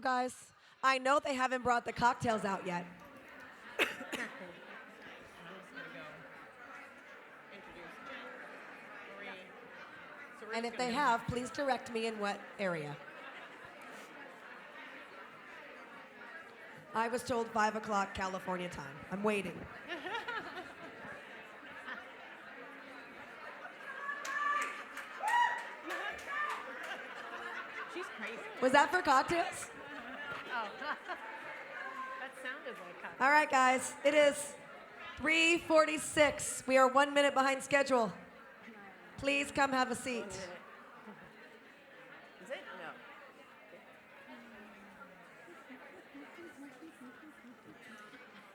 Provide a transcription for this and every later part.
you guys? I know they haven't brought the cocktails out yet. I'm just going to go introduce Jen, Marie. So And if they have, please direct me in what area. I was told 5 o'clock California time. I'm waiting. She's crazy. Was that for cocktails? Oh, that sounded like cocktails. All right, guys. It is 3:46. We are 1 minute behind schedule. Please come have a seat. 1 minute. Is it? No.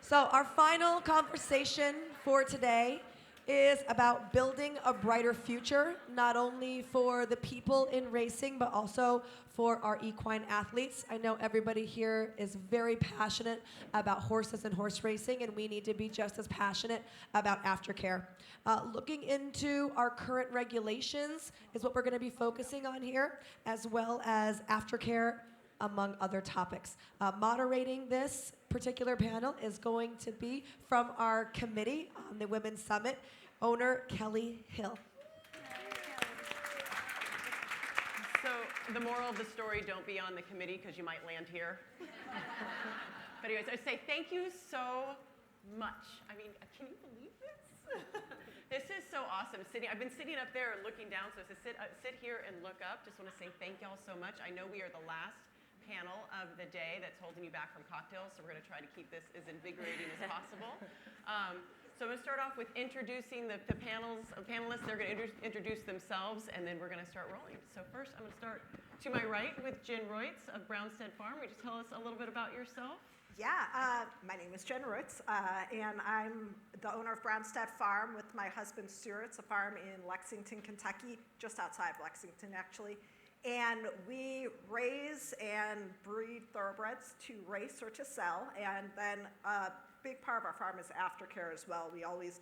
So our final conversation for today is about building a brighter future, not only for the people in racing, but also for our equine athletes. I know everybody here is very passionate about horses and horse racing, and we need to be just as passionate about aftercare. Looking into our current regulations is what we're going to be focusing on here, as well as aftercare, among other topics. Moderating this particular panel is going to be from our committee on the Women's Summit, owner Kellie Hill. So the moral of the story, don't be on the committee because you might land here. But anyways, I say thank you so much. I mean, can you believe this? This is so awesome. I've been sitting up there and looking down, so to sit here and look up, just want to say thank y'all so much. I know we are the last panel of the day that's holding you back from cocktails, so we're going to try to keep this as invigorating as possible. So I'm going to start off with introducing the panelists. They're going to introduce themselves, and then we're going to start rolling. So first, I'm going to start to my right with Jen Roytz of Brownstead Farm. Would you tell us a little bit about yourself? Yeah, my name is Jen Roytz, and I'm the owner of Brownstead Farm with my husband Stuart. It's a farm in Lexington, Kentucky, just outside of Lexington, actually. And we raise and breed thoroughbreds to race or to sell. And then a big part of our farm is aftercare as well. We always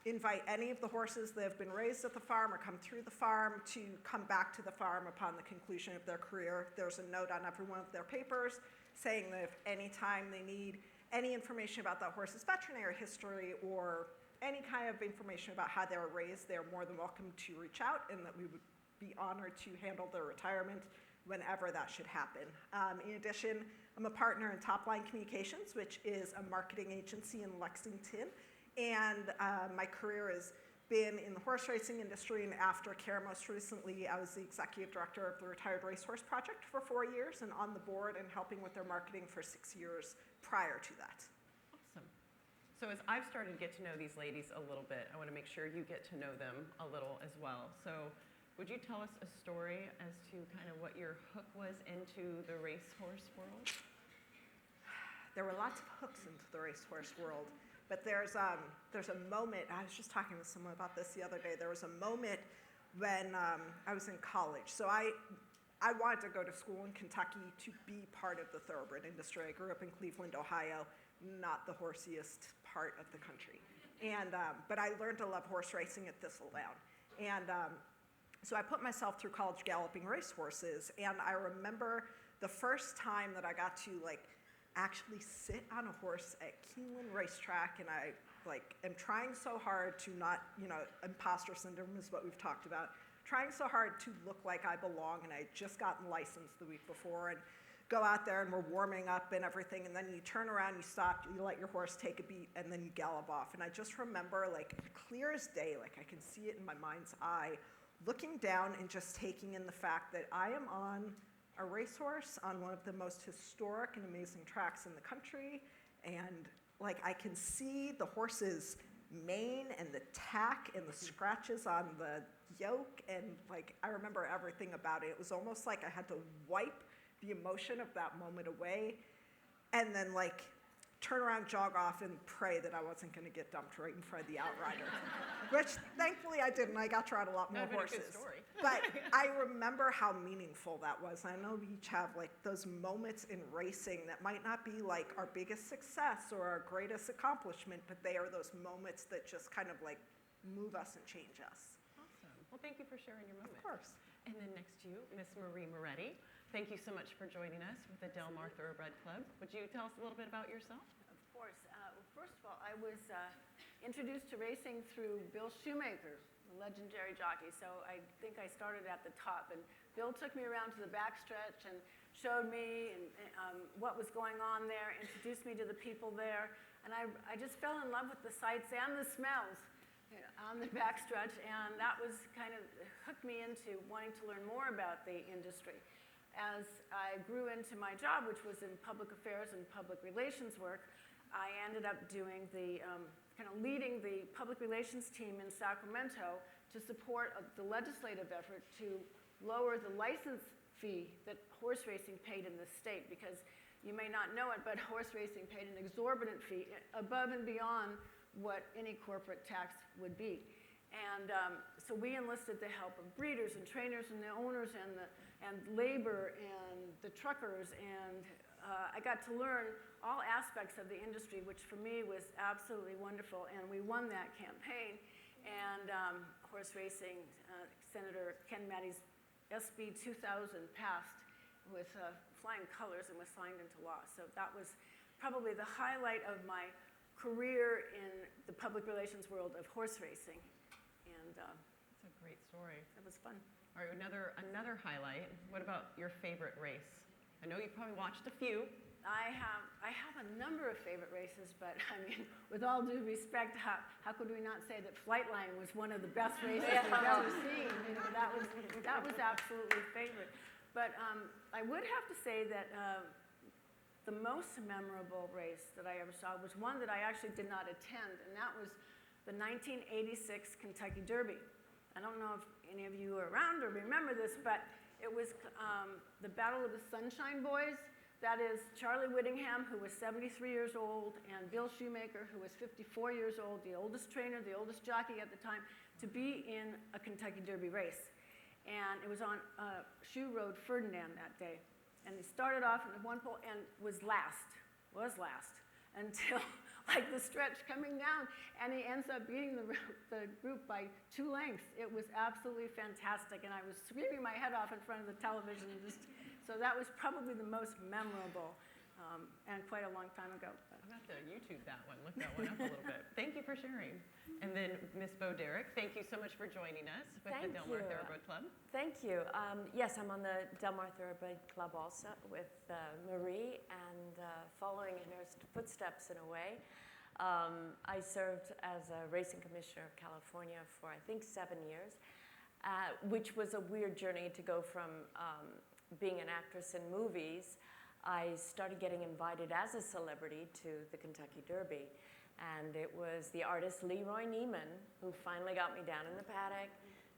invite any of the horses that have been raised at the farm or come through the farm to come back to the farm upon the conclusion of their career. There's a note on every one of their papers saying that if any time they need any information about that horse's veterinary history or any kind of information about how they were raised, they're more than welcome to reach out, and that we would be honored to handle their retirement whenever that should happen. In addition, I'm a partner in Top Line Communications, which is a marketing agency in Lexington, and my career has been in the horse racing industry and aftercare. Most recently, I was the executive director of the Retired Racehorse Project for 4 years, and on the board and helping with their marketing for 6 years prior to that. Awesome. So as I've started to get to know these ladies a little bit, I want to make sure you get to know them a little as well. So would you tell us a story as to kind of what your hook was into the racehorse world? There were lots of hooks into the racehorse world, but there's a moment, I was just talking with someone about this the other day, there was a moment when I was in college. So I wanted to go to school in Kentucky to be part of the thoroughbred industry. I grew up in Cleveland, Ohio, not the horsiest part of the country. And but I learned to love horse racing at Thistledown. And so I put myself through college galloping racehorses, and I remember the first time that I got to actually sit on a horse at Keeneland Racetrack, and I am trying so hard to not, imposter syndrome is what we've talked about, trying so hard to look like I belong, and I had just gotten licensed the week before, and go out there and we're warming up and everything, and then you turn around, you stop, you let your horse take a beat, and then you gallop off. And I just remember, clear as day, I can see it in my mind's eye, looking down and just taking in the fact that I am on a racehorse on one of the most historic and amazing tracks in the country, and I can see the horse's mane and the tack and the scratches on the yoke, and I remember everything about it. It was almost like I had to wipe the emotion of that moment away, and then turn around, jog off, and pray that I wasn't going to get dumped right in front of the outrider, which thankfully I didn't. I got to ride a lot more horses. Good story. But I remember how meaningful that was. I know we each have those moments in racing that might not be our biggest success or our greatest accomplishment, but they are those moments that just kind of move us and change us. Awesome. Well, thank you for sharing your moment. Of course. And then next to you, Miss Marie Moretti. thank you so much for joining us with the Del Mar Thoroughbred Club. Would you tell us a little bit about yourself? Of course. Well, first of all, I was introduced to racing through Bill Shoemaker, the legendary jockey. So I think I started at the top. And Bill took me around to the backstretch and showed me what was going on there, introduced me to the people there. And I just fell in love with the sights and the smells on the backstretch. And that was kind of hooked me into wanting to learn more about the industry. As I grew into my job, which was in public affairs and public relations work, I ended up doing the kind of leading the public relations team in Sacramento to support the legislative effort to lower the license fee that horse racing paid in the state, because you may not know it, but horse racing paid an exorbitant fee above and beyond what any corporate tax would be. And so we enlisted the help of breeders and trainers and the owners and labor and the truckers, and I got to learn all aspects of the industry, which for me was absolutely wonderful, and we won that campaign. And horse racing, Senator Ken Matty's SB 2000 passed with flying colors and was signed into law. So that was probably the highlight of my career in the public relations world of horse racing. And That's a great story. it was fun. All right, another highlight. What about your favorite race? I know you probably watched a few. I have a number of favorite races, but I mean, with all due respect, how could we not say that Flightline was one of the best races we've ever seen? You know, that was absolutely favorite. But I would have to say that the most memorable race that I ever saw was one that I actually did not attend, and that was the 1986 Kentucky Derby. I don't know if any of you are around or remember this, but it was the Battle of the Sunshine Boys. That is Charlie Whittingham, who was 73 years old, and Bill Shoemaker, who was 54 years old, the oldest trainer, the oldest jockey at the time, to be in a Kentucky Derby race. And it was on Shoe Road, Ferdinand, that day. And he started off in one pole and was last, until like the stretch coming down, and he ends up beating the group by 2 lengths. It was absolutely fantastic, and I was screaming my head off in front of the television. So that was probably the most memorable, and quite a long time ago. I'm going to have to YouTube that one, look that one up a little bit. Thank you for sharing. And then Miss Bo Derek, thank you so much for joining us with the Del Mar Thoroughbred Club. Thank you. Yes, I'm on the Del Mar Thoroughbred Club also with Marie, and following in her footsteps in a way. I served as a racing commissioner of California for, I think, 7 years, which was a weird journey to go from being an actress in movies. I started getting invited as a celebrity to the Kentucky Derby. And it was the artist Leroy Neiman who finally got me down in the paddock,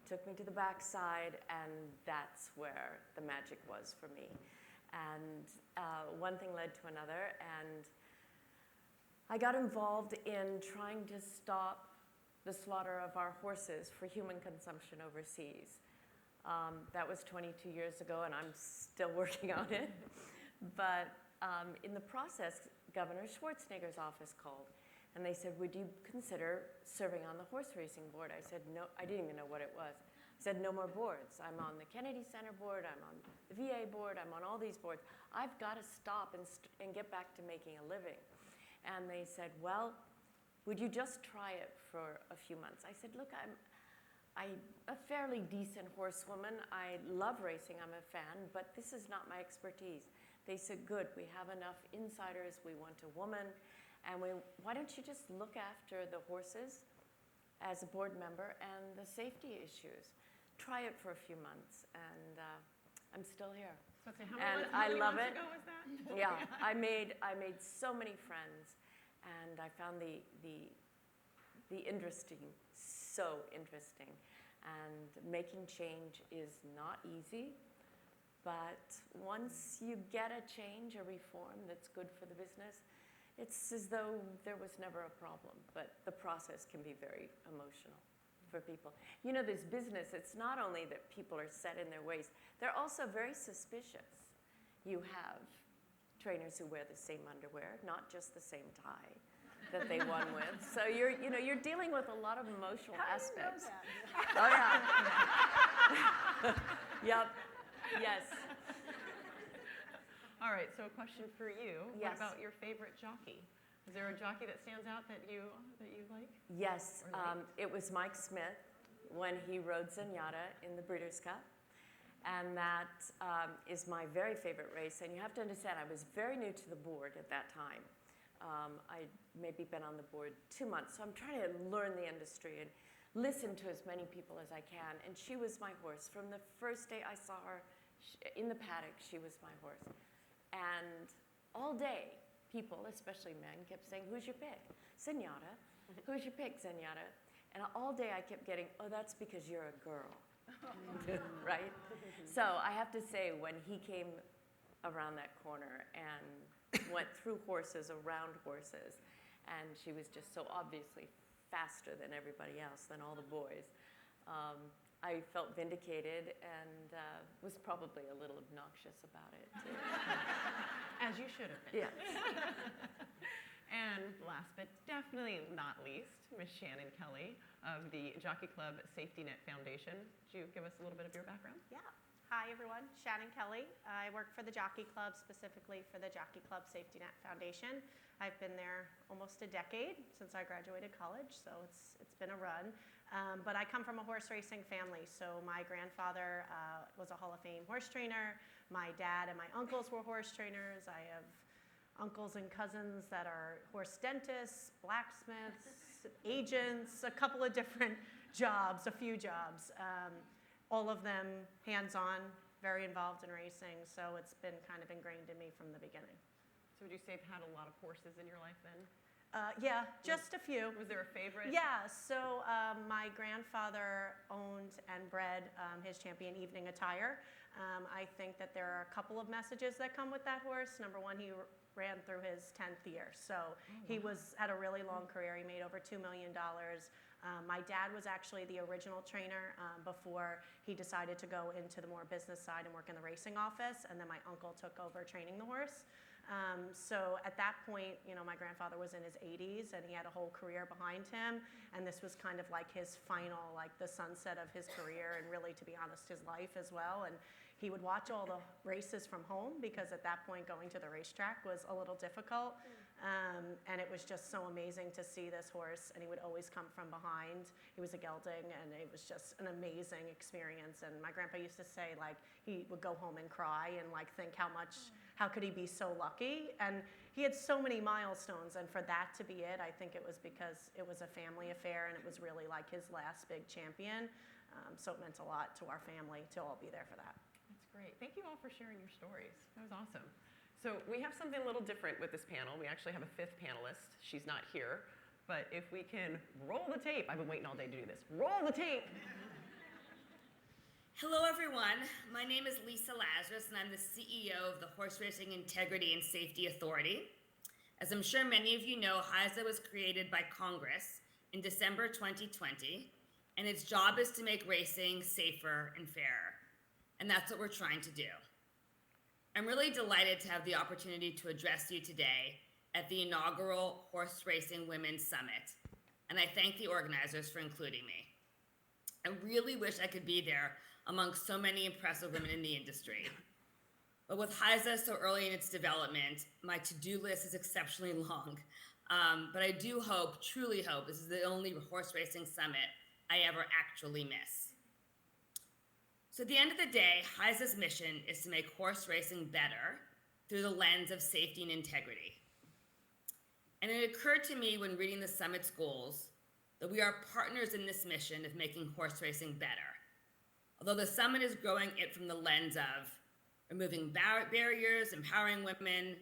took me to the backside, and that's where the magic was for me. And one thing led to another, and I got involved in trying to stop the slaughter of our horses for human consumption overseas. That was 22 years ago, and I'm still working on it. But in the process, Governor Schwarzenegger's office called, and they said, would you consider serving on the horse racing board? I said, no, I didn't even know what it was. I said, no more boards. I'm on the Kennedy Center board, I'm on the VA board, I'm on all these boards. I've got to stop and get back to making a living. And they said, well, would you just try it for a few months? I said, look, I'm a fairly decent horsewoman. I love racing, I'm a fan, but this is not my expertise. They said, good, we have enough insiders, we want a woman, and why don't you just look after the horses as a board member and the safety issues? Try it for a few months, and I'm still here. So and how many love months it. ago was that? Yeah, I made so many friends, and I found the interesting so interesting. And making change is not easy, but once you get a change, a reform that's good for the business, it's as though there was never a problem, but the process can be very emotional for people. You know, this business, it's not only that people are set in their ways, they're also very suspicious. You have trainers who wear the same underwear, not just the same tie that they won with. So you're dealing with a lot of emotional aspects. How do you know that? Oh yeah. Yep. Yes. All right, so a question for you. Yes. What about your favorite jockey? Is there a jockey that stands out that you like? Yes, Or liked? it was Mike Smith when he rode Zenyatta in the Breeders' Cup. And that is my very favorite race. And you have to understand, I was very new to the board at that time. I'd maybe been on the board 2 months, so I'm trying to learn the industry and listen to as many people as I can. And she was my horse. From the first day I saw her in the paddock, she was my horse. And all day, people, especially men, kept saying, "Who's your pick?" "Zenyatta." "Who's your pick?" "Zenyatta." And all day I kept getting, "Oh, that's because you're a girl." Right? So I have to say, when he came around that corner and went through horses, around horses, and she was just so obviously faster than everybody else, than all the boys, I felt vindicated and was probably a little obnoxious about it, too. As you should have been. Yes. And last but definitely not least, Miss Shannon Kellie of the Jockey Club Safety Net Foundation. Would you give us a little bit of your background? Yeah. Hi, everyone. Shannon Kellie. I work for the Jockey Club, specifically for the Jockey Club Safety Net Foundation. I've been there almost a decade since I graduated college, so it's been a run. But I come from a horse racing family. So my grandfather was a Hall of Fame horse trainer. My dad and my uncles were horse trainers. I have uncles and cousins that are horse dentists, blacksmiths, agents, a couple of different jobs, a few jobs. All of them hands-on, very involved in racing. So it's been kind of ingrained in me from the beginning. So would you say you've had a lot of horses in your life then? Yeah, just a few. Was there a favorite? Yeah, so my grandfather owned and bred his champion Evening Attire. I think that there are a couple of messages that come with that horse. Number one, he ran through his 10th year. So he had a really long career. He made over $2 million. My dad was actually the original trainer before he decided to go into the more business side and work in the racing office. And then my uncle took over training the horse. So at that point, my grandfather was in his 80s and he had a whole career behind him. And this was kind of like his final, like the sunset of his career and really, to be honest, his life as well. And he would watch all the races from home because at that point going to the racetrack was a little difficult. And it was just so amazing to see this horse, and he would always come from behind. He was a gelding, and it was just an amazing experience. And my grandpa used to say, like, he would go home and cry and like think how could he be so lucky? And he had so many milestones, and for that to be it, I think it was because it was a family affair, and it was really like his last big champion. So it meant a lot to our family to all be there for that. That's great. Thank you all for sharing your stories. That was awesome. So we have something a little different with this panel. We actually have a fifth panelist. She's not here. But if we can roll the tape. I've been waiting all day to do this. Roll the tape. Hello, everyone. My name is Lisa Lazarus, and I'm the CEO of the Horse Racing Integrity and Safety Authority. As I'm sure many of you know, HRWS was created by Congress in December 2020, and its job is to make racing safer and fairer. And that's what we're trying to do. I'm really delighted to have the opportunity to address you today at the inaugural Horse Racing Women's Summit, and I thank the organizers for including me. I really wish I could be there among so many impressive women in the industry. But with HRWS so early in its development, my to-do list is exceptionally long. But I do hope, truly hope, this is the only horse racing summit I ever actually miss. So at the end of the day, HRWS's mission is to make horse racing better through the lens of safety and integrity. And it occurred to me when reading the summit's goals that we are partners in this mission of making horse racing better. Although the summit is growing it from the lens of removing barriers, empowering women,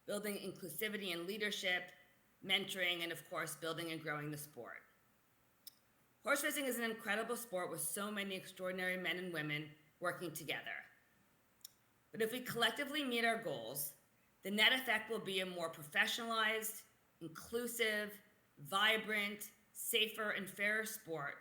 building inclusivity and leadership, mentoring, and of course, building and growing the sport. Horse racing is an incredible sport with so many extraordinary men and women working together. But if we collectively meet our goals, the net effect will be a more professionalized, inclusive, vibrant, safer, and fairer sport,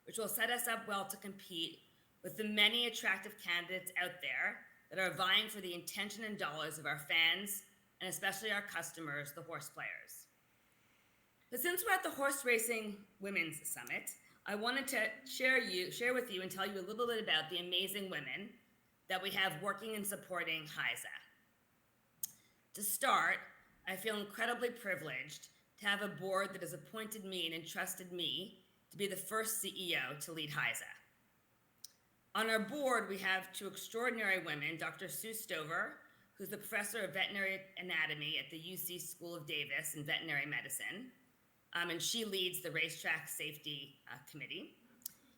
which will set us up well to compete with the many attractive candidates out there that are vying for the attention and dollars of our fans, and especially our customers, the horse players. But since we're at the Horse Racing Women's Summit, I wanted to share with you and tell you a little bit about the amazing women that we have working and supporting HRWS. To start, I feel incredibly privileged to have a board that has appointed me and entrusted me to be the first CEO to lead HISA. On our board, we have two extraordinary women, Dr. Sue Stover, who's the professor of veterinary anatomy at the UC School of Davis in veterinary medicine, and she leads the racetrack safety committee.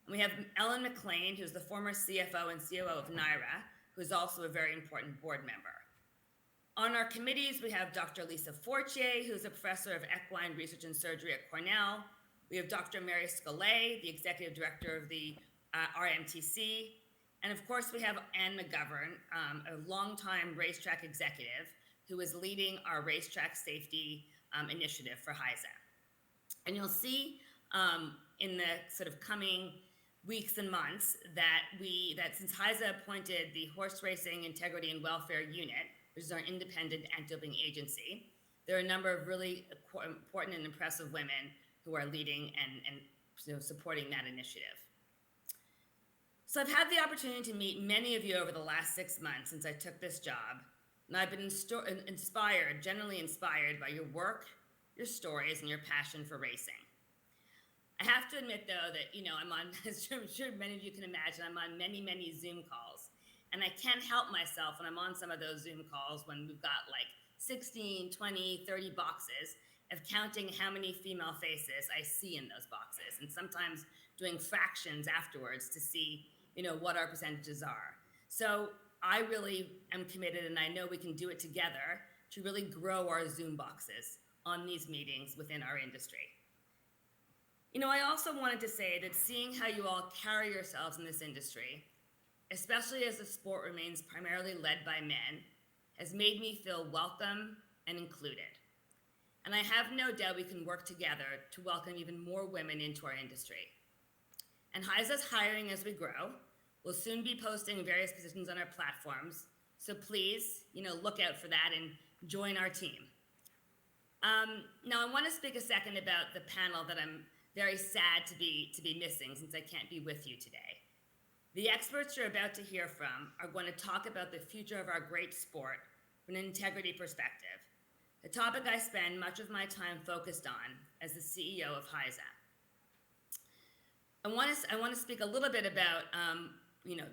And we have Ellen McLean, who's the former CFO and COO of NYRA, who's also a very important board member. On our committees, we have Dr. Lisa Fortier, who's a professor of equine research and surgery at Cornell. We have Dr. Mary Scalay, the executive director of the RMTC. And of course, we have Ann McGovern, a longtime racetrack executive who is leading our racetrack safety initiative for HISA. And you'll see in the sort of coming weeks and months that since HISA appointed the Horse Racing Integrity and Welfare Unit, which is our independent anti-doping agency, there are a number of really important and impressive women who are leading and supporting that initiative. So I've had the opportunity to meet many of you over the last 6 months since I took this job, and I've been generally inspired by your work, your stories, and your passion for racing. I have to admit, though, that I'm on, as I'm sure many of you can imagine, I'm on many, many Zoom calls, and I can't help myself when I'm on some of those Zoom calls when we've got like 16, 20, 30 boxes of counting how many female faces I see in those boxes, and sometimes doing fractions afterwards to see what our percentages are. So I really am committed, and I know we can do it together, to really grow our Zoom boxes on these meetings within our industry. I also wanted to say that seeing how you all carry yourselves in this industry, especially as the sport remains primarily led by men, has made me feel welcome and included. And I have no doubt we can work together to welcome even more women into our industry. And HISA's hiring as we grow. We'll soon be posting various positions on our platforms, so please, look out for that and join our team. Now, I want to speak a second about the panel that I'm very sad to be missing since I can't be with you today. The experts you're about to hear from are going to talk about the future of our great sport from an integrity perspective, a topic I spend much of my time focused on as the CEO of HISA. I want to speak a little bit about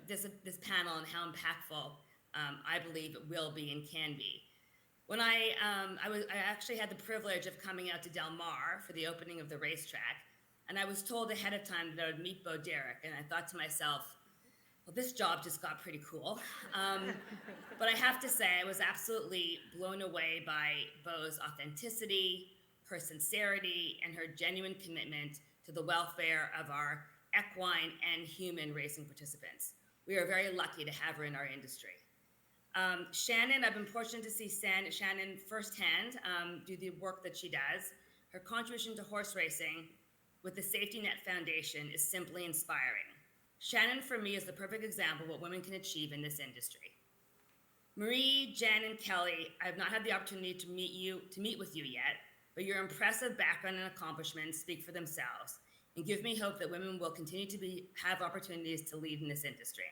this panel and how impactful I believe it will be and can be. When I actually had the privilege of coming out to Del Mar for the opening of the racetrack, and I was told ahead of time that I would meet Bo Derek, and I thought to myself, well, this job just got pretty cool. But I have to say, I was absolutely blown away by Bo's authenticity, her sincerity, and her genuine commitment to the welfare of our equine and human racing participants. We are very lucky to have her in our industry. Shannon, I've been fortunate to see Shannon firsthand do the work that she does. Her contribution to horse racing with the Safety Net Foundation is simply inspiring. Shannon, for me, is the perfect example of what women can achieve in this industry. Marie, Jen, and Kellie, I have not had the opportunity to meet with you yet, but your impressive background and accomplishments speak for themselves and give me hope that women will continue to have opportunities to lead in this industry.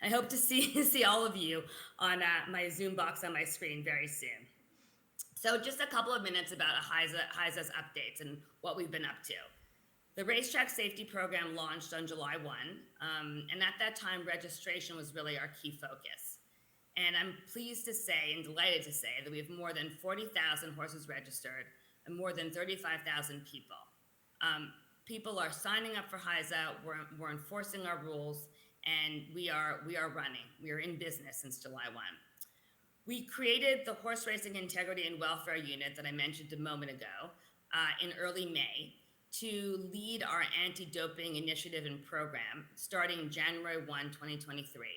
I hope to see all of you on my Zoom box on my screen very soon. So just a couple of minutes about HISA's updates and what we've been up to. The racetrack safety program launched on July 1, and at that time, registration was really our key focus. And I'm pleased to say and delighted to say that we have more than 40,000 horses registered and more than 35,000 people. People are signing up for HISA, we're enforcing our rules, and we are running. We are in business since July 1. We created the Horse Racing Integrity and Welfare Unit that I mentioned a moment ago in early May to lead our anti-doping initiative and program starting January 1, 2023.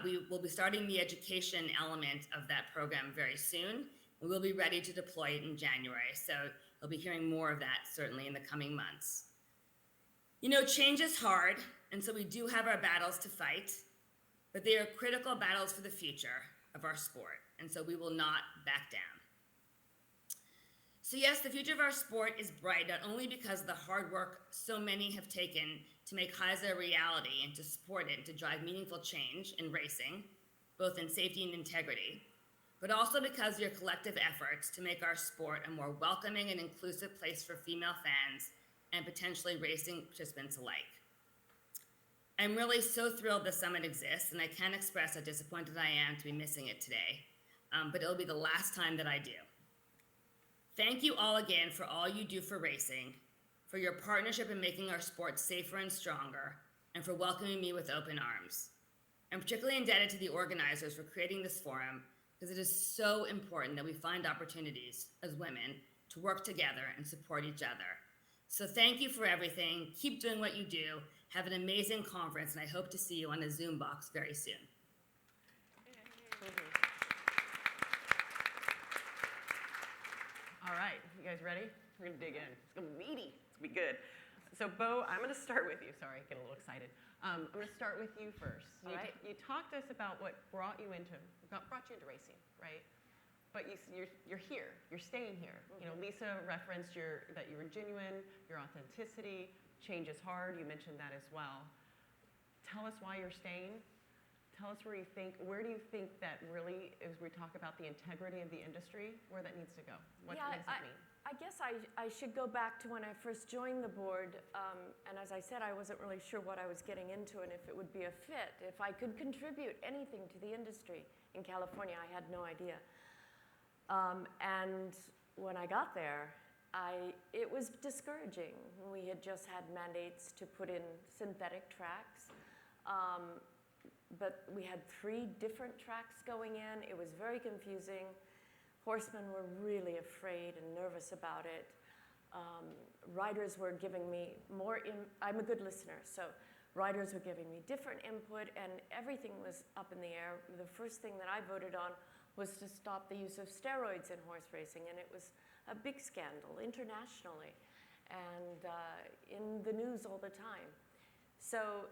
We will be starting the education element of that program very soon, and we'll be ready to deploy it in January. So you'll be hearing more of that certainly in the coming months. Change is hard, and so we do have our battles to fight, but they are critical battles for the future of our sport, and so we will not back down. So yes, the future of our sport is bright, not only because of the hard work so many have taken to make HISA a reality and to support it and to drive meaningful change in racing, both in safety and integrity, but also because of your collective efforts to make our sport a more welcoming and inclusive place for female fans and potentially racing participants alike. I'm really so thrilled the summit exists, and I can't express how disappointed I am to be missing it today, but it'll be the last time that I do. Thank you all again for all you do for racing, for your partnership in making our sport safer and stronger, and for welcoming me with open arms. I'm particularly indebted to the organizers for creating this forum, because it is so important that we find opportunities as women to work together and support each other. So thank you for everything. Keep doing what you do. Have an amazing conference, and I hope to see you on a Zoom box very soon. All right, you guys ready? We're gonna dig in. It's gonna be meaty. It's gonna be good. So Bo, I'm gonna start with you. Sorry, I get a little excited. I'm gonna start with you first. All right. You talked to us about what brought you into racing, right? But you're here. You're staying here. You know, Lisa referenced that you were genuine, your authenticity. Change is hard. You mentioned that as well. Tell us why you're staying. Tell us where do you think that really, as we talk about the integrity of the industry, where that needs to go? What does it mean? I guess I should go back to when I first joined the board, and as I said, I wasn't really sure what I was getting into and if it would be a fit, if I could contribute anything to the industry. In California, I had no idea. And when I got there, it was discouraging. We had just had mandates to put in synthetic tracks, but we had 3 different tracks going in. It was very confusing. Horsemen were really afraid and nervous about it. Riders were giving me I'm a good listener, so riders were giving me different input, and everything was up in the air. The first thing that I voted on was to stop the use of steroids in horse racing, and it was a big scandal internationally and in the news all the time. So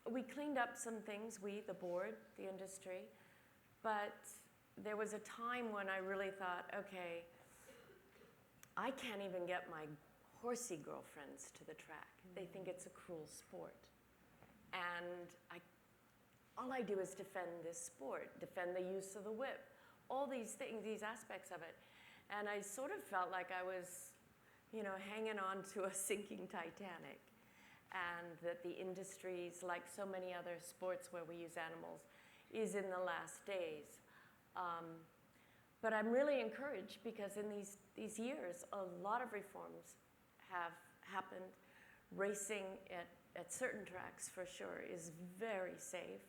we cleaned up some things, the board, the industry, but there was a time when I really thought, okay, I can't even get my horsey girlfriends to the track. They think it's a cruel sport. And all I do is defend this sport, defend the use of the whip, all these things, these aspects of it. And I sort of felt like I was, hanging on to a sinking Titanic. And that the industries, like so many other sports where we use animals, is in the last days. But I'm really encouraged because in these years, a lot of reforms have happened. Racing at certain tracks, for sure, is very safe.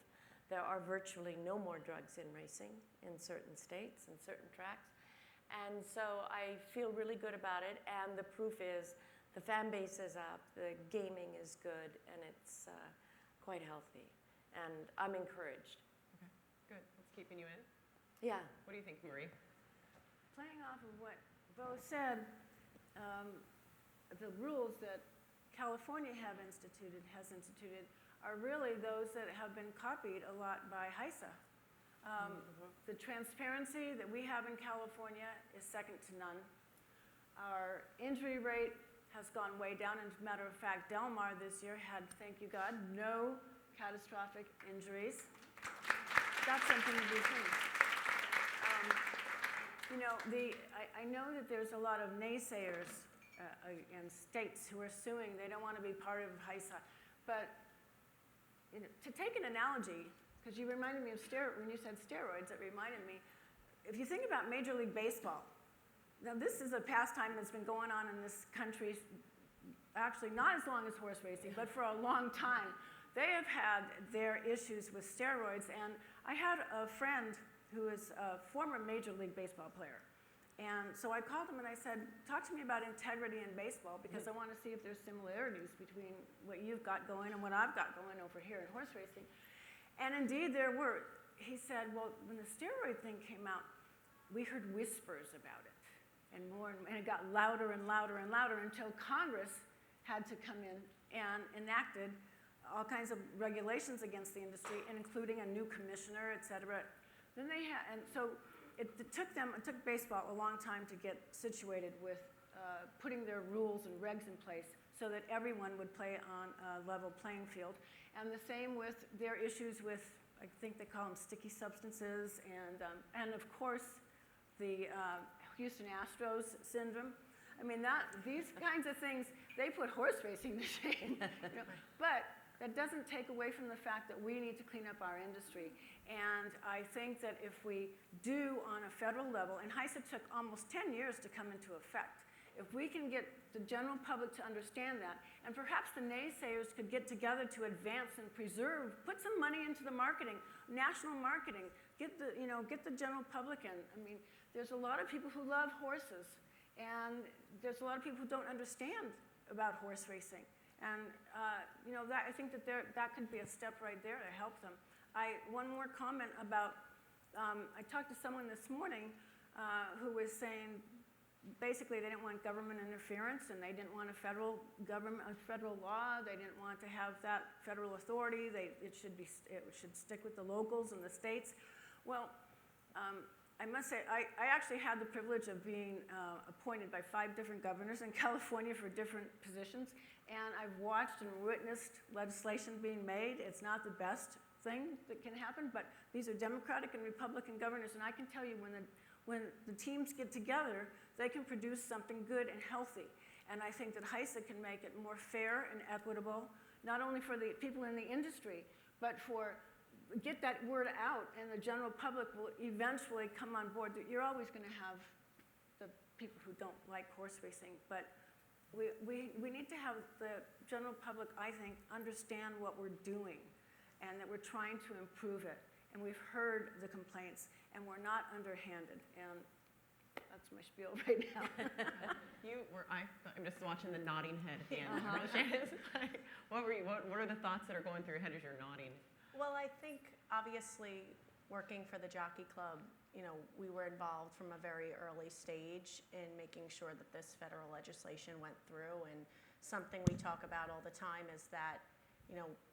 There are virtually no more drugs in racing in certain states and certain tracks. And so I feel really good about it. And the proof is the fan base is up, the gaming is good, and it's quite healthy. And I'm encouraged. Okay, good. What's keeping you in? Yeah. What do you think, Marie? Playing off of what Bo said, the rules that California has instituted are really those that have been copied a lot by HISA. The transparency that we have in California is second to none. Our injury rate has gone way down. As a matter of fact, Del Mar this year had, thank you God, no catastrophic injuries. That's something to be seen. I know that there's a lot of naysayers in states who are suing. They don't want to be part of HISA. But to take an analogy, because you reminded me of when you said steroids, it reminded me, if you think about Major League Baseball, now this is a pastime that's been going on in this country, actually not as long as horse racing, but for a long time. They have had their issues with steroids, and I had a friend who is a former Major League Baseball player. And so I called him and I said, talk to me about integrity in baseball, because I want to see if there's similarities between what you've got going and what I've got going over here in horse racing. And indeed there were. He said, well, when the steroid thing came out, we heard whispers about it. And it got louder and louder and louder until Congress had to come in and enacted all kinds of regulations against the industry, including a new commissioner, et cetera. Then and so it took baseball a long time to get situated with putting their rules and regs in place so that everyone would play on a level playing field. And the same with their issues with I think they call them sticky substances, and of course, the Houston Astros syndrome. I mean, these kinds of things, they put horse racing to shame. But that doesn't take away from the fact that we need to clean up our industry. And I think that if we do on a federal level, and HISA took almost 10 years to come into effect, if we can get the general public to understand that, and perhaps the naysayers could get together to advance and preserve, put some money into the marketing, national marketing, get the general public in. I mean, there's a lot of people who love horses, and there's a lot of people who don't understand about horse racing. And I think that could be a step right there to help them. One more comment about, I talked to someone this morning who was saying basically they didn't want government interference, and they didn't want a federal law. They didn't want to have that federal authority. It should stick with the locals and the states. Well, I must say, I actually had the privilege of being appointed by 5 different governors in California for different positions, and I've watched and witnessed legislation being made. It's not the best thing that can happen, but these are Democratic and Republican governors, and I can tell you when the teams get together, they can produce something good and healthy. And I think that HISA can make it more fair and equitable, not only for the people in the industry, but get that word out, and the general public will eventually come on board. You're always going to have the people who don't like horse racing, but we need to have the general public, I think, understand what we're doing and that we're trying to improve it. And we've heard the complaints, and we're not underhanded. And that's my spiel right now. I'm just watching the nodding head at the end. Shannon, what are the thoughts that are going through your head as you're nodding? Well, I think obviously working for the Jockey Club, we were involved from a very early stage in making sure that this federal legislation went through. And something we talk about all the time is that,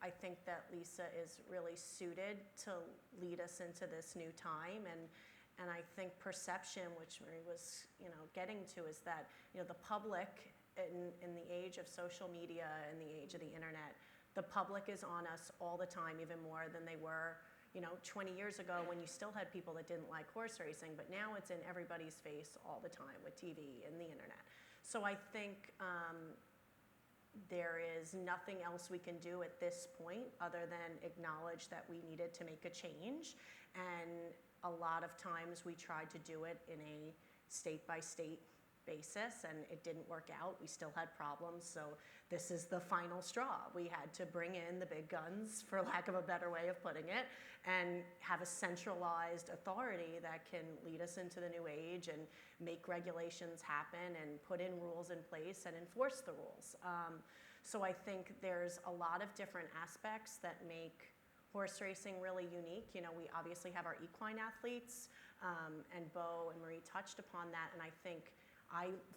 I think that Lisa is really suited to lead us into this new time. And I think perception, which Marie was, getting to, is that, the public in the age of social media and the age of the internet, the public is on us all the time, even more than they were, 20 years ago when you still had people that didn't like horse racing, but now it's in everybody's face all the time with TV and the internet. So I think there is nothing else we can do at this point other than acknowledge that we needed to make a change. And a lot of times we tried to do it in a state-by-state basis, and it didn't work out. We still had problems, so this is the final straw. We had to bring in the big guns, for lack of a better way of putting it, and have a centralized authority that can lead us into the new age and make regulations happen and put in rules in place and enforce the rules. So I think there's a lot of different aspects that make horse racing really unique. We obviously have our equine athletes, and Bo and Marie touched upon that, and I think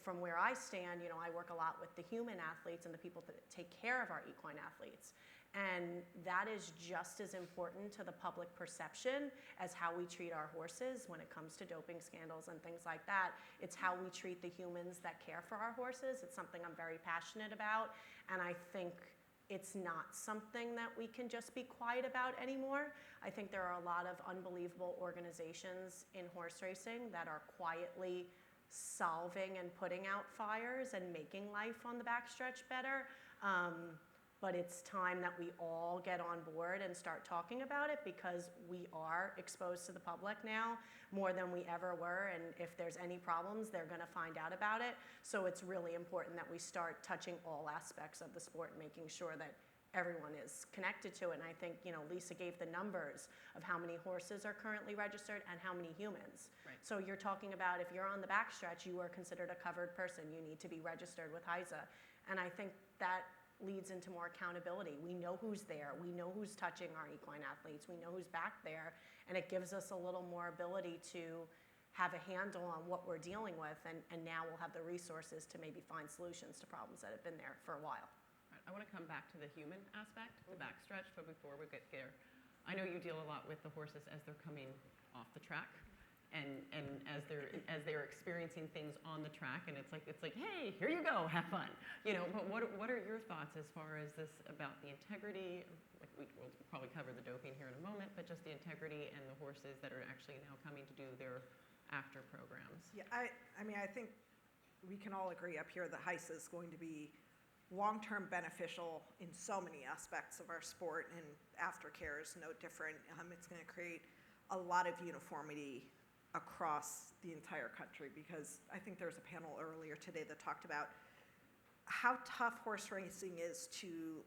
from where I stand, I work a lot with the human athletes and the people that take care of our equine athletes. And that is just as important to the public perception as how we treat our horses when it comes to doping scandals and things like that. It's how we treat the humans that care for our horses. It's something I'm very passionate about, and I think it's not something that we can just be quiet about anymore. I think there are a lot of unbelievable organizations in horse racing that are quietly solving and putting out fires and making life on the backstretch better. But it's time that we all get on board and start talking about it, because we are exposed to the public now more than we ever were. And if there's any problems, they're going to find out about it. So it's really important that we start touching all aspects of the sport and making sure that everyone is connected to it. And I think, Lisa gave the numbers of how many horses are currently registered and how many humans. Right. So you're talking about if you're on the backstretch, you are considered a covered person. You need to be registered with HISA. And I think that leads into more accountability. We know who's there. We know who's touching our equine athletes. We know who's back there. And it gives us a little more ability to have a handle on what we're dealing with. And now we'll have the resources to maybe find solutions to problems that have been there for a while. I want to come back to the human aspect, the backstretch, but before we get there, I know you deal a lot with the horses as they're coming off the track, and as they're experiencing things on the track, and it's like, hey, here you go, have fun. But what are your thoughts as far as this about the integrity? Like we'll probably cover the doping here in a moment, but just the integrity and the horses that are actually now coming to do their after programs. Yeah, I mean, I think we can all agree up here that HISA is going to be long-term beneficial in so many aspects of our sport, and aftercare is no different. It's going to create a lot of uniformity across the entire country, because I think there was a panel earlier today that talked about how tough horse racing is to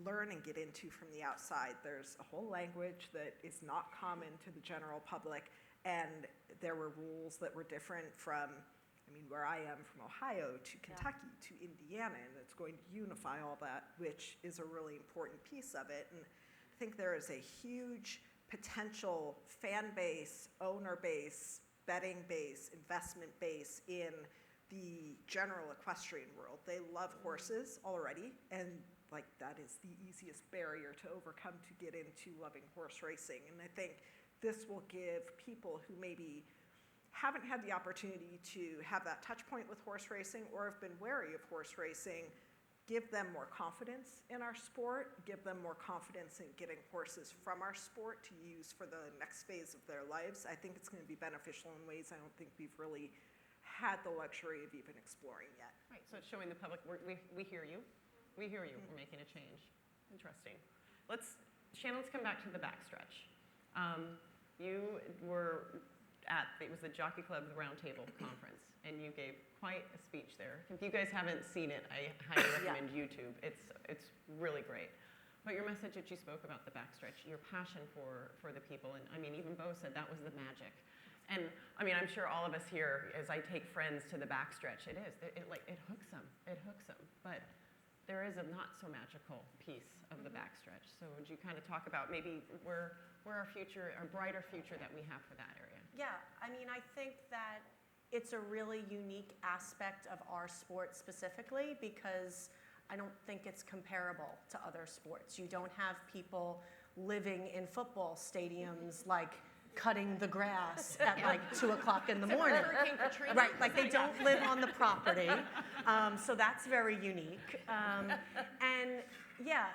learn and get into from the outside. There's a whole language that is not common to the general public, and there were rules that were different from, where I am, from Ohio to Kentucky to Indiana, and it's going to unify all that, which is a really important piece of it. And I think there is a huge potential fan base, owner base, betting base, investment base in the general equestrian world. They love horses already, and that is the easiest barrier to overcome to get into loving horse racing. And I think this will give people who maybe haven't had the opportunity to have that touch point with horse racing or have been wary of horse racing, give them more confidence in our sport, give them more confidence in getting horses from our sport to use for the next phase of their lives. I think it's going to be beneficial in ways I don't think we've really had the luxury of even exploring yet. Right, so it's showing the public, we hear you. We hear you, we're making a change. Interesting. Shannon, let's come back to the backstretch. You were it was the Jockey Club Roundtable Conference, and you gave quite a speech there. If you guys haven't seen it, I highly recommend YouTube. It's really great. But your message that you spoke about the backstretch, your passion for the people, and even Bo said that was the magic. And I'm sure all of us here, as I take friends to the backstretch, it hooks them. It hooks them. But there is a not so magical piece of the backstretch. So would you kind of talk about maybe where our brighter future that we have for that area? Yeah, I think that it's a really unique aspect of our sport specifically, because I don't think it's comparable to other sports. You don't have people living in football stadiums cutting the grass at 2 o'clock in the morning. Right, they don't live on the property. So that's very unique. And yeah,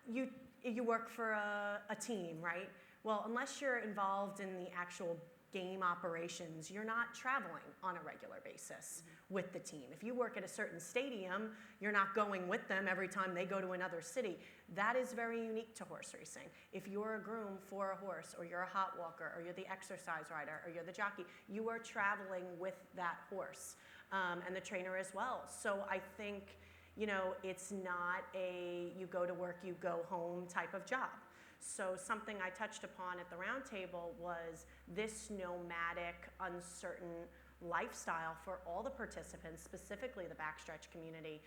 you work for a team, right? Well, unless you're involved in the actual game operations, you're not traveling on a regular basis with the team. If you work at a certain stadium, you're not going with them every time they go to another city. That is very unique to horse racing. If you're a groom for a horse, or you're a hot walker, or you're the exercise rider, or you're the jockey, you are traveling with that horse, and the trainer as well. So I think, it's not a you go to work, you go home type of job. So something I touched upon at the roundtable was this nomadic, uncertain lifestyle for all the participants, specifically the backstretch community.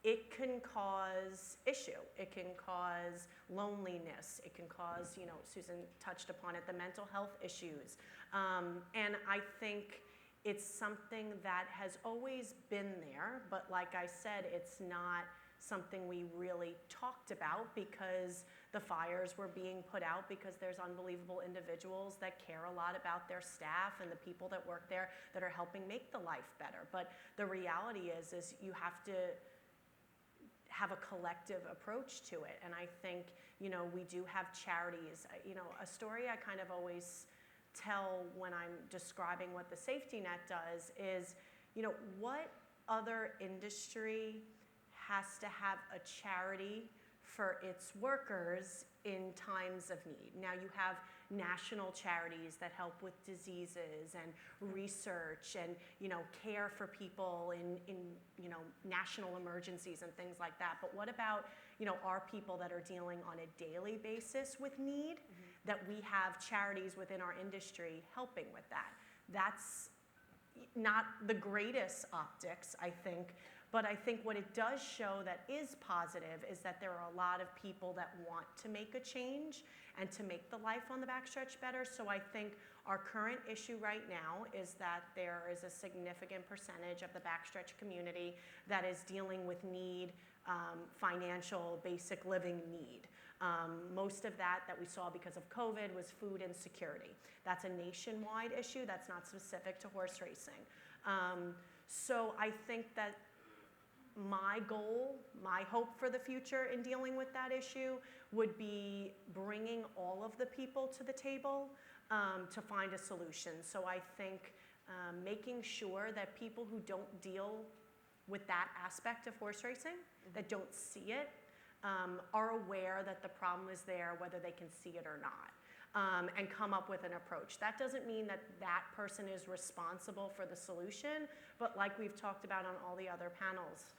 It can cause issue. It can cause loneliness. It can cause, Susan touched upon it, the mental health issues. And I think it's something that has always been there, but like I said, it's not something we really talked about, because the fires were being put out because there's unbelievable individuals that care a lot about their staff and the people that work there that are helping make the life better. But the reality is you have to have a collective approach to it. And I think, we do have charities. A story I kind of always tell when I'm describing what the safety net does is, what other industry has to have a charity for its workers in times of need. Now you have national charities that help with diseases and research and care for people in national emergencies and things like that. But what about our people that are dealing on a daily basis with need, that we have charities within our industry helping with that? That's not the greatest optics, I think. But I think what it does show that is positive is that there are a lot of people that want to make a change and to make the life on the backstretch better. So I think our current issue right now is that there is a significant percentage of the backstretch community that is dealing with need, financial, basic living need. Most of that we saw because of COVID was food insecurity. That's a nationwide issue. That's not specific to horse racing. So I think that my goal, my hope for the future in dealing with that issue would be bringing all of the people to the table to find a solution. So I think making sure that people who don't deal with that aspect of horse racing, that don't see it, are aware that the problem is there, whether they can see it or not, and come up with an approach. That doesn't mean that that person is responsible for the solution, but like we've talked about on all the other panels,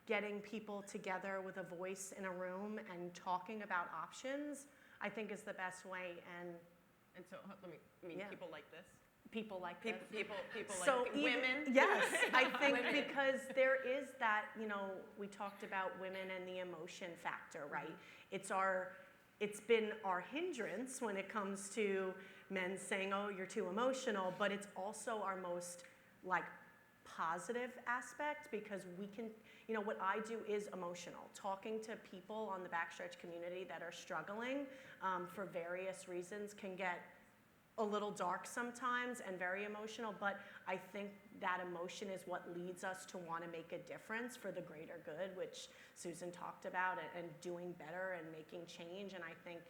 getting people together with a voice in a room and talking about options, I think is the best way. And so, people like this? People like this. People So like even- women? Yes, I think because there is that, we talked about women and the emotion factor, right? It's been our hindrance when it comes to men saying, oh, you're too emotional, but it's also our most positive aspect because we can, what I do is emotional. Talking to people on the backstretch community that are struggling for various reasons can get a little dark sometimes and very emotional, but I think that emotion is what leads us to want to make a difference for the greater good, which Susan talked about, and doing better and making change. And I think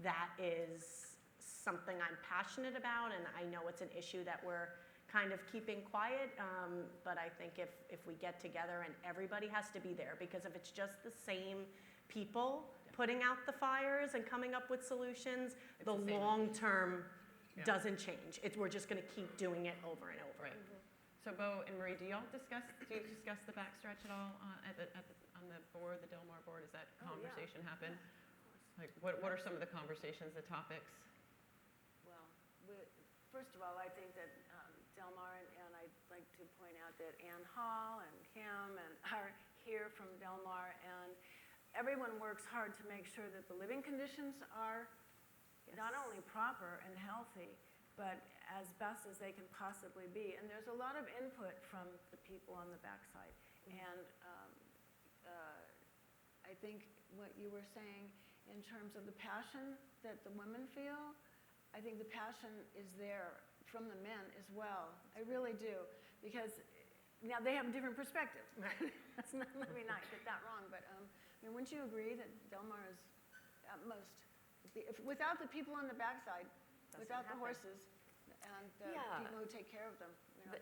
that is something I'm passionate about, and I know it's an issue that we're kind of keeping quiet, but I think if we get together and everybody has to be there, because if it's just the same people putting out the fires and coming up with solutions, the long term doesn't change. We're just going to keep doing it over and over. Right. So Bo and Marie, do you discuss the backstretch at all on the board, the Del Mar board? Does that conversation happen? Like, what are some of the conversations, the topics? Well, first of all, I think that Del Mar, and I'd like to point out that Ann Hall and Kim are here from Del Mar, and everyone works hard to make sure that the living conditions are not only proper and healthy, but as best as they can possibly be. And there's a lot of input from the people on the backside. And I think what you were saying in terms of the passion that the women feel, I think the passion is there from the men as well. I really do. Because now they have a different perspective. Let me not get that wrong. But wouldn't you agree that Del Mar is at most, without the people on the backside, without the horses, and people who take care of them.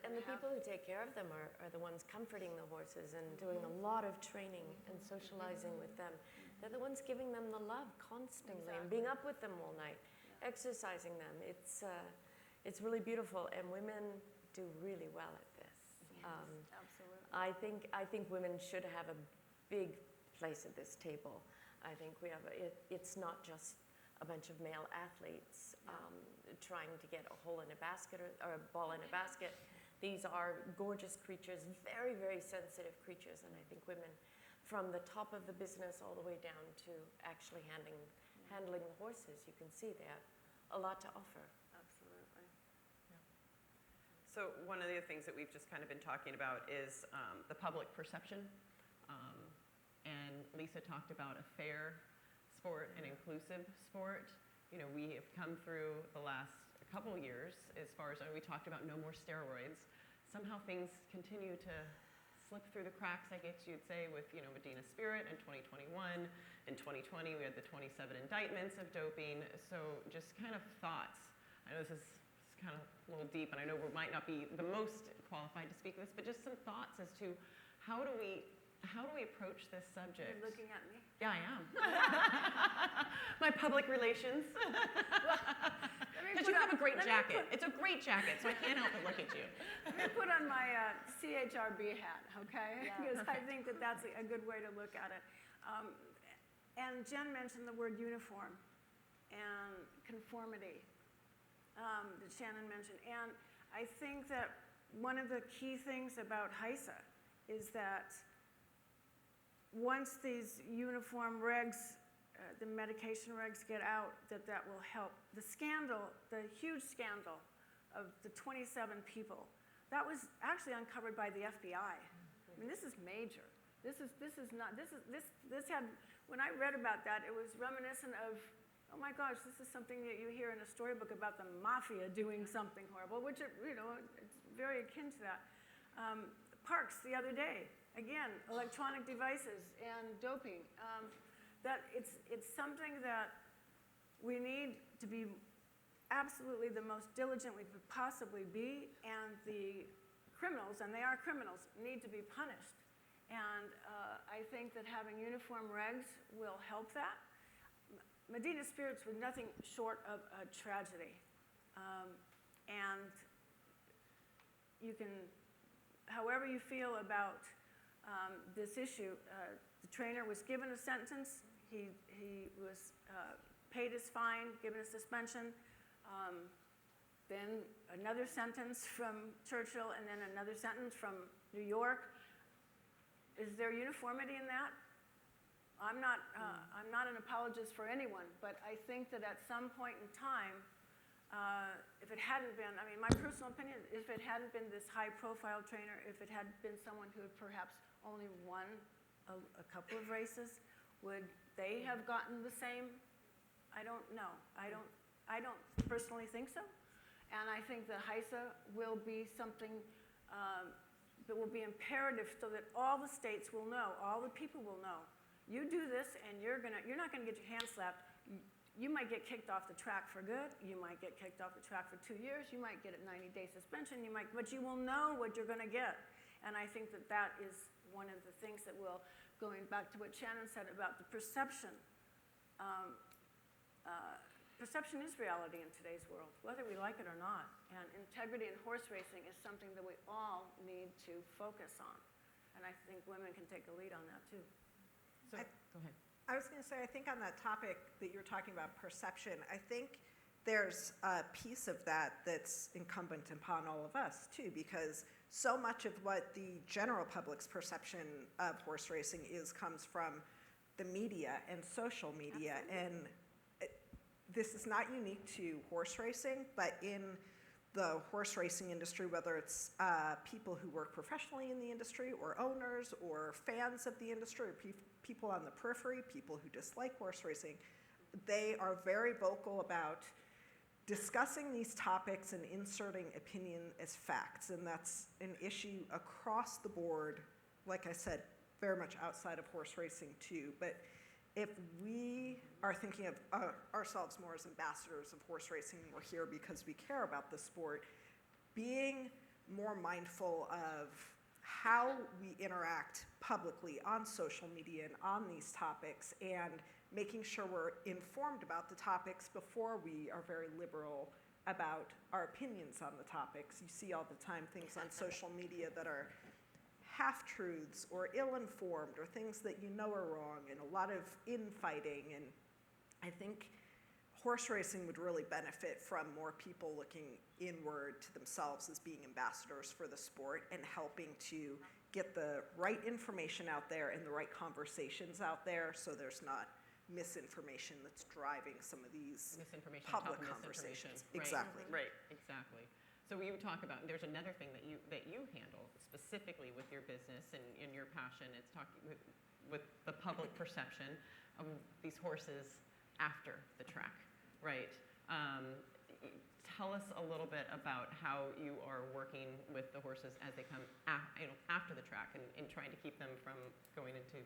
And the people who take care of them are the ones comforting the horses and doing a lot of training and socializing with them. They're the ones giving them the love constantly and being up with them all night, exercising them. It's really beautiful, and women do really well at this. Absolutely. I think women should have a big place at this table. I think we have it's not just a bunch of male athletes trying to get a hole in a basket or a ball in a basket. These are gorgeous creatures, very, very sensitive creatures, and I think women, from the top of the business all the way down to actually handling the horses, you can see they have a lot to offer. Absolutely. So one of the things that we've just kind of been talking about is the public perception. And Lisa talked about a fair sport, an inclusive sport. We have come through the last couple years as far as we talked about no more steroids. Somehow things continue to slip through the cracks, I guess you'd say, with Medina Spirit in 2021. In 2020, we had the 27 indictments of doping. So just kind of thoughts. I know this is kind of a little deep, and I know we might not be the most qualified to speak this, but just some thoughts as to how do we approach this subject? You're looking at me? Yeah, I am. My public relations. Because you have a great jacket. It's a great jacket, so I can't help but look at you. Let me put on my CHRB hat, okay? Because I think that's a good way to look at it. And Jen mentioned the word uniform and conformity that Shannon mentioned. And I think that one of the key things about HISA is that once these uniform regs, the medication regs get out, that will help. The scandal, the huge scandal of the 27 people, that was actually uncovered by the FBI. I mean, this is major. This had when I read about that, it was reminiscent of, oh my gosh, this is something that you hear in a storybook about the mafia doing something horrible, which, it's very akin to that. Parks the other day, again, electronic devices and doping. That it's something that we need to be absolutely the most diligent we could possibly be, and the criminals, and they are criminals, need to be punished. And I think that having uniform regs will help that. Medina Spirits was nothing short of a tragedy. And you can, however you feel about this issue, the trainer was given a sentence. He was paid his fine, given a suspension. Then another sentence from Churchill, and then another sentence from New York. Is there uniformity in that? I'm not an apologist for anyone, but I think that at some point in time, if it hadn't been, I mean, my personal opinion, if it hadn't been this high-profile trainer, if it had been someone who had perhaps only won a couple of races, would they have gotten the same? I don't know. I don't personally think so. And I think the HISA will be something that will be imperative so that all the states will know, all the people will know. You do this, and you're not gonna get your hand slapped. You might get kicked off the track for good. You might get kicked off the track for 2 years. You might get a 90-day suspension. But you will know what you're gonna get. And I think that that is one of the things that will, going back to what Shannon said about the perception. Perception is reality in today's world, whether we like it or not. And integrity in horse racing is something that we all need to focus on. And I think women can take a lead on that too. So, go ahead. I was going to say, I think on that topic that you're talking about, perception, I think there's a piece of that that's incumbent upon all of us too, because so much of what the general public's perception of horse racing is comes from the media and social media. Absolutely. And this is not unique to horse racing, but in the horse racing industry, whether it's people who work professionally in the industry, or owners, or fans of the industry, or people on the periphery, people who dislike horse racing, they are very vocal about discussing these topics and inserting opinion as facts. And that's an issue across the board, like I said, very much outside of horse racing too. But if we are thinking of ourselves more as ambassadors of horse racing, and we're here because we care about the sport, being more mindful of how we interact publicly on social media and on these topics, and making sure we're informed about the topics before we are very liberal about our opinions on the topics. You see all the time things on social media that are half-truths or ill-informed, or things that you know are wrong, and a lot of infighting. And I think horse racing would really benefit from more people looking inward to themselves as being ambassadors for the sport, and helping to get the right information out there and the right conversations out there, so there's not misinformation that's driving some of these public conversations. Exactly. Right, exactly. So we would talk about, there's another thing that you handle specifically with your business and your passion. It's talking with the public perception of these horses after the track, right? Tell us a little bit about how you are working with the horses as they come after the track, and trying to keep them from going into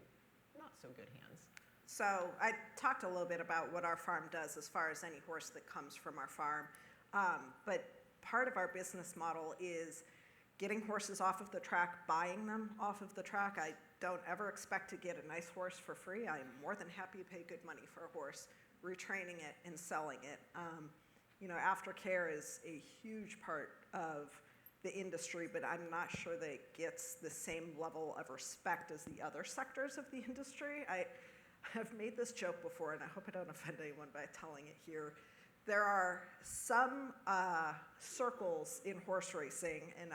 not so good hands. So I talked a little bit about what our farm does as far as any horse that comes from our farm. But part of our business model is getting horses off of the track, buying them off of the track. I don't ever expect to get a nice horse for free. I'm more than happy to pay good money for a horse, retraining it and selling it. Aftercare is a huge part of the industry, but I'm not sure that it gets the same level of respect as the other sectors of the industry. I have made this joke before, and I hope I don't offend anyone by telling it here. There are some circles in horse racing, and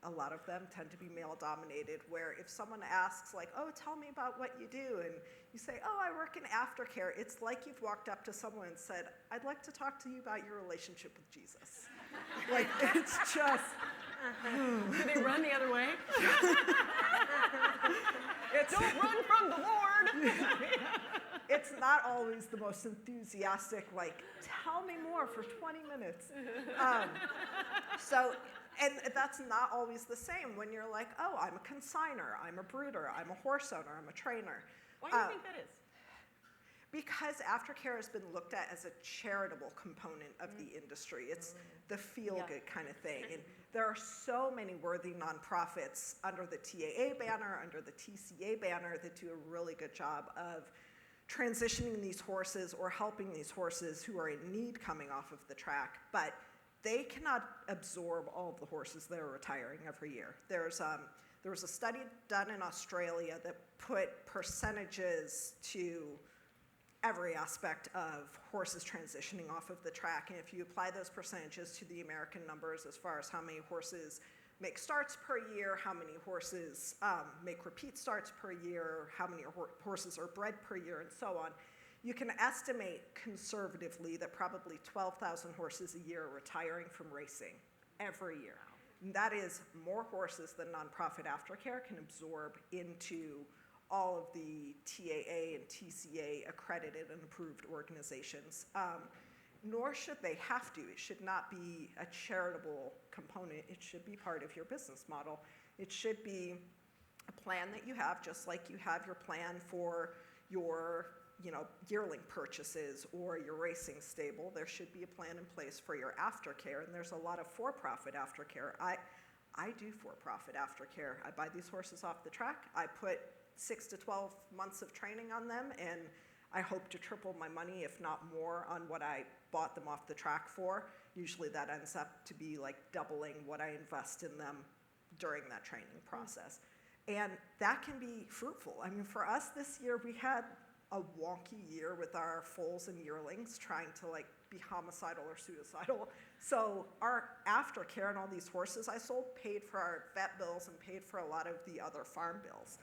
a lot of them tend to be male-dominated, where if someone asks, like, oh, tell me about what you do, and you say, oh, I work in aftercare, it's like you've walked up to someone and said, I'd like to talk to you about your relationship with Jesus. Like, it's just... Do they run the other way? Don't run from the Lord! it's not always the most enthusiastic, like, tell me more for 20 minutes. And that's not always the same when you're like, oh, I'm a consignor, I'm a breeder, I'm a horse owner, I'm a trainer. Why do you think that is? Because aftercare has been looked at as a charitable component of the industry. It's the feel-good kind of thing. And there are so many worthy nonprofits under the TAA banner, under the TCA banner, that do a really good job of transitioning these horses or helping these horses who are in need coming off of the track. But they cannot absorb all of the horses that are retiring every year. There was a study done in Australia that put percentages to every aspect of horses transitioning off of the track. And if you apply those percentages to the American numbers as far as how many horses make starts per year, how many horses make repeat starts per year, how many horses are bred per year, and so on, you can estimate conservatively that probably 12,000 horses a year are retiring from racing every year. And that is more horses than nonprofit aftercare can absorb into all of the TAA and TCA accredited and approved organizations. Nor should they have to. It should not be a charitable component. It should be part of your business model. It should be a plan that you have, just like you have your plan for your yearling purchases or your racing stable. There should be a plan in place for your aftercare, and there's a lot of for-profit aftercare. I do for-profit aftercare. I buy these horses off the track. I put 6 to 12 months of training on them, and I hope to triple my money, if not more, on what I bought them off the track for. Usually that ends up to be like doubling what I invest in them during that training process. And that can be fruitful. I mean, for us this year, we had a wonky year with our foals and yearlings trying to like be homicidal or suicidal. So our aftercare and all these horses I sold paid for our vet bills and paid for a lot of the other farm bills.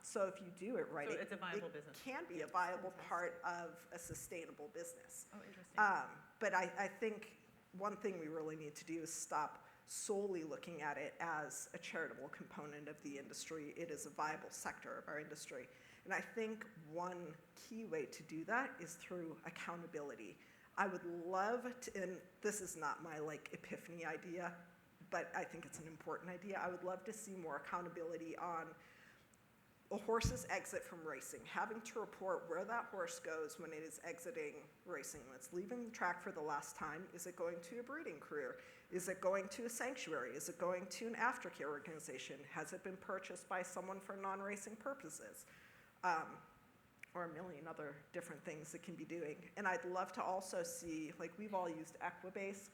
So if you do it right, So it's a viable business. It can be a viable part of a sustainable business. Oh, interesting. But I think one thing we really need to do is stop solely looking at it as a charitable component of the industry. It is a viable sector of our industry. And I think one key way to do that is through accountability. I would love to, and this is not my like epiphany idea, but I think it's an important idea. I would love to see more accountability on a horse's exit from racing, having to report where that horse goes when it is exiting racing, when it's leaving the track for the last time. Is it going to a breeding career? Is it going to a sanctuary? Is it going to an aftercare organization? Has it been purchased by someone for non-racing purposes? Or a million other different things it can be doing. And I'd love to also see, like we've all used Equibase,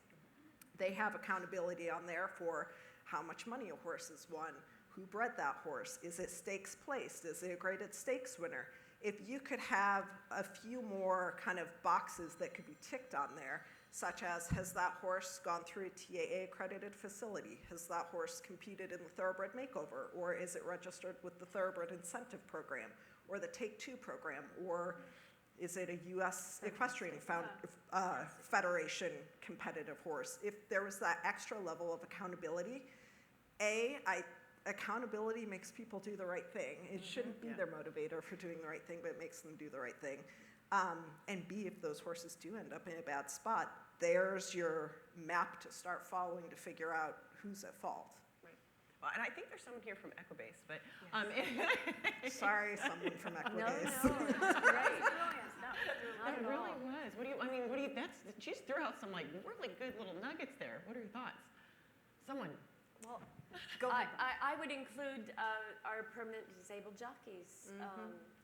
they have accountability on there for how much money a horse has won, who bred that horse, is it stakes placed, is it a graded stakes winner? If you could have a few more kind of boxes that could be ticked on there, such as, has that horse gone through a TAA accredited facility? Has that horse competed in the Thoroughbred Makeover? Or is it registered with the Thoroughbred Incentive Program? Or the Take Two program? Or is it a U.S. Equestrian Federation competitive horse? If there was that extra level of accountability, accountability makes people do the right thing. It shouldn't be their motivator for doing the right thing, but it makes them do the right thing. And B, if those horses do end up in a bad spot, there's your map to start following to figure out who's at fault. Right. Well, and I think there's someone here from Equibase, but Sorry, someone from No, Equibase. no, it's great. it really was. What do you? She just threw out some like really good little nuggets there. What are your thoughts? Someone. Well, Go ahead. I would include our permanent disabled jockeys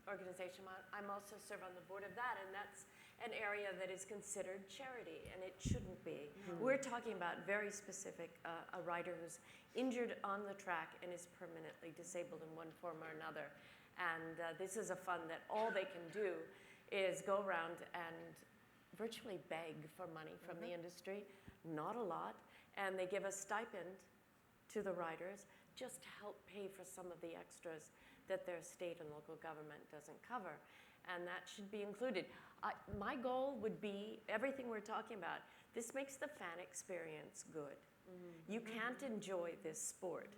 organization. I'm also serve on the board of that, and that's an area that is considered charity, and it shouldn't be. We're talking about very specific, a rider who's injured on the track and is permanently disabled in one form or another. And this is a fund that all they can do is go around and virtually beg for money from the industry, not a lot, and they give a stipend to the riders just to help pay for some of the extras that their state and local government doesn't cover. And that should be included. My goal would be everything we're talking about. This makes the fan experience good. You can't enjoy this sport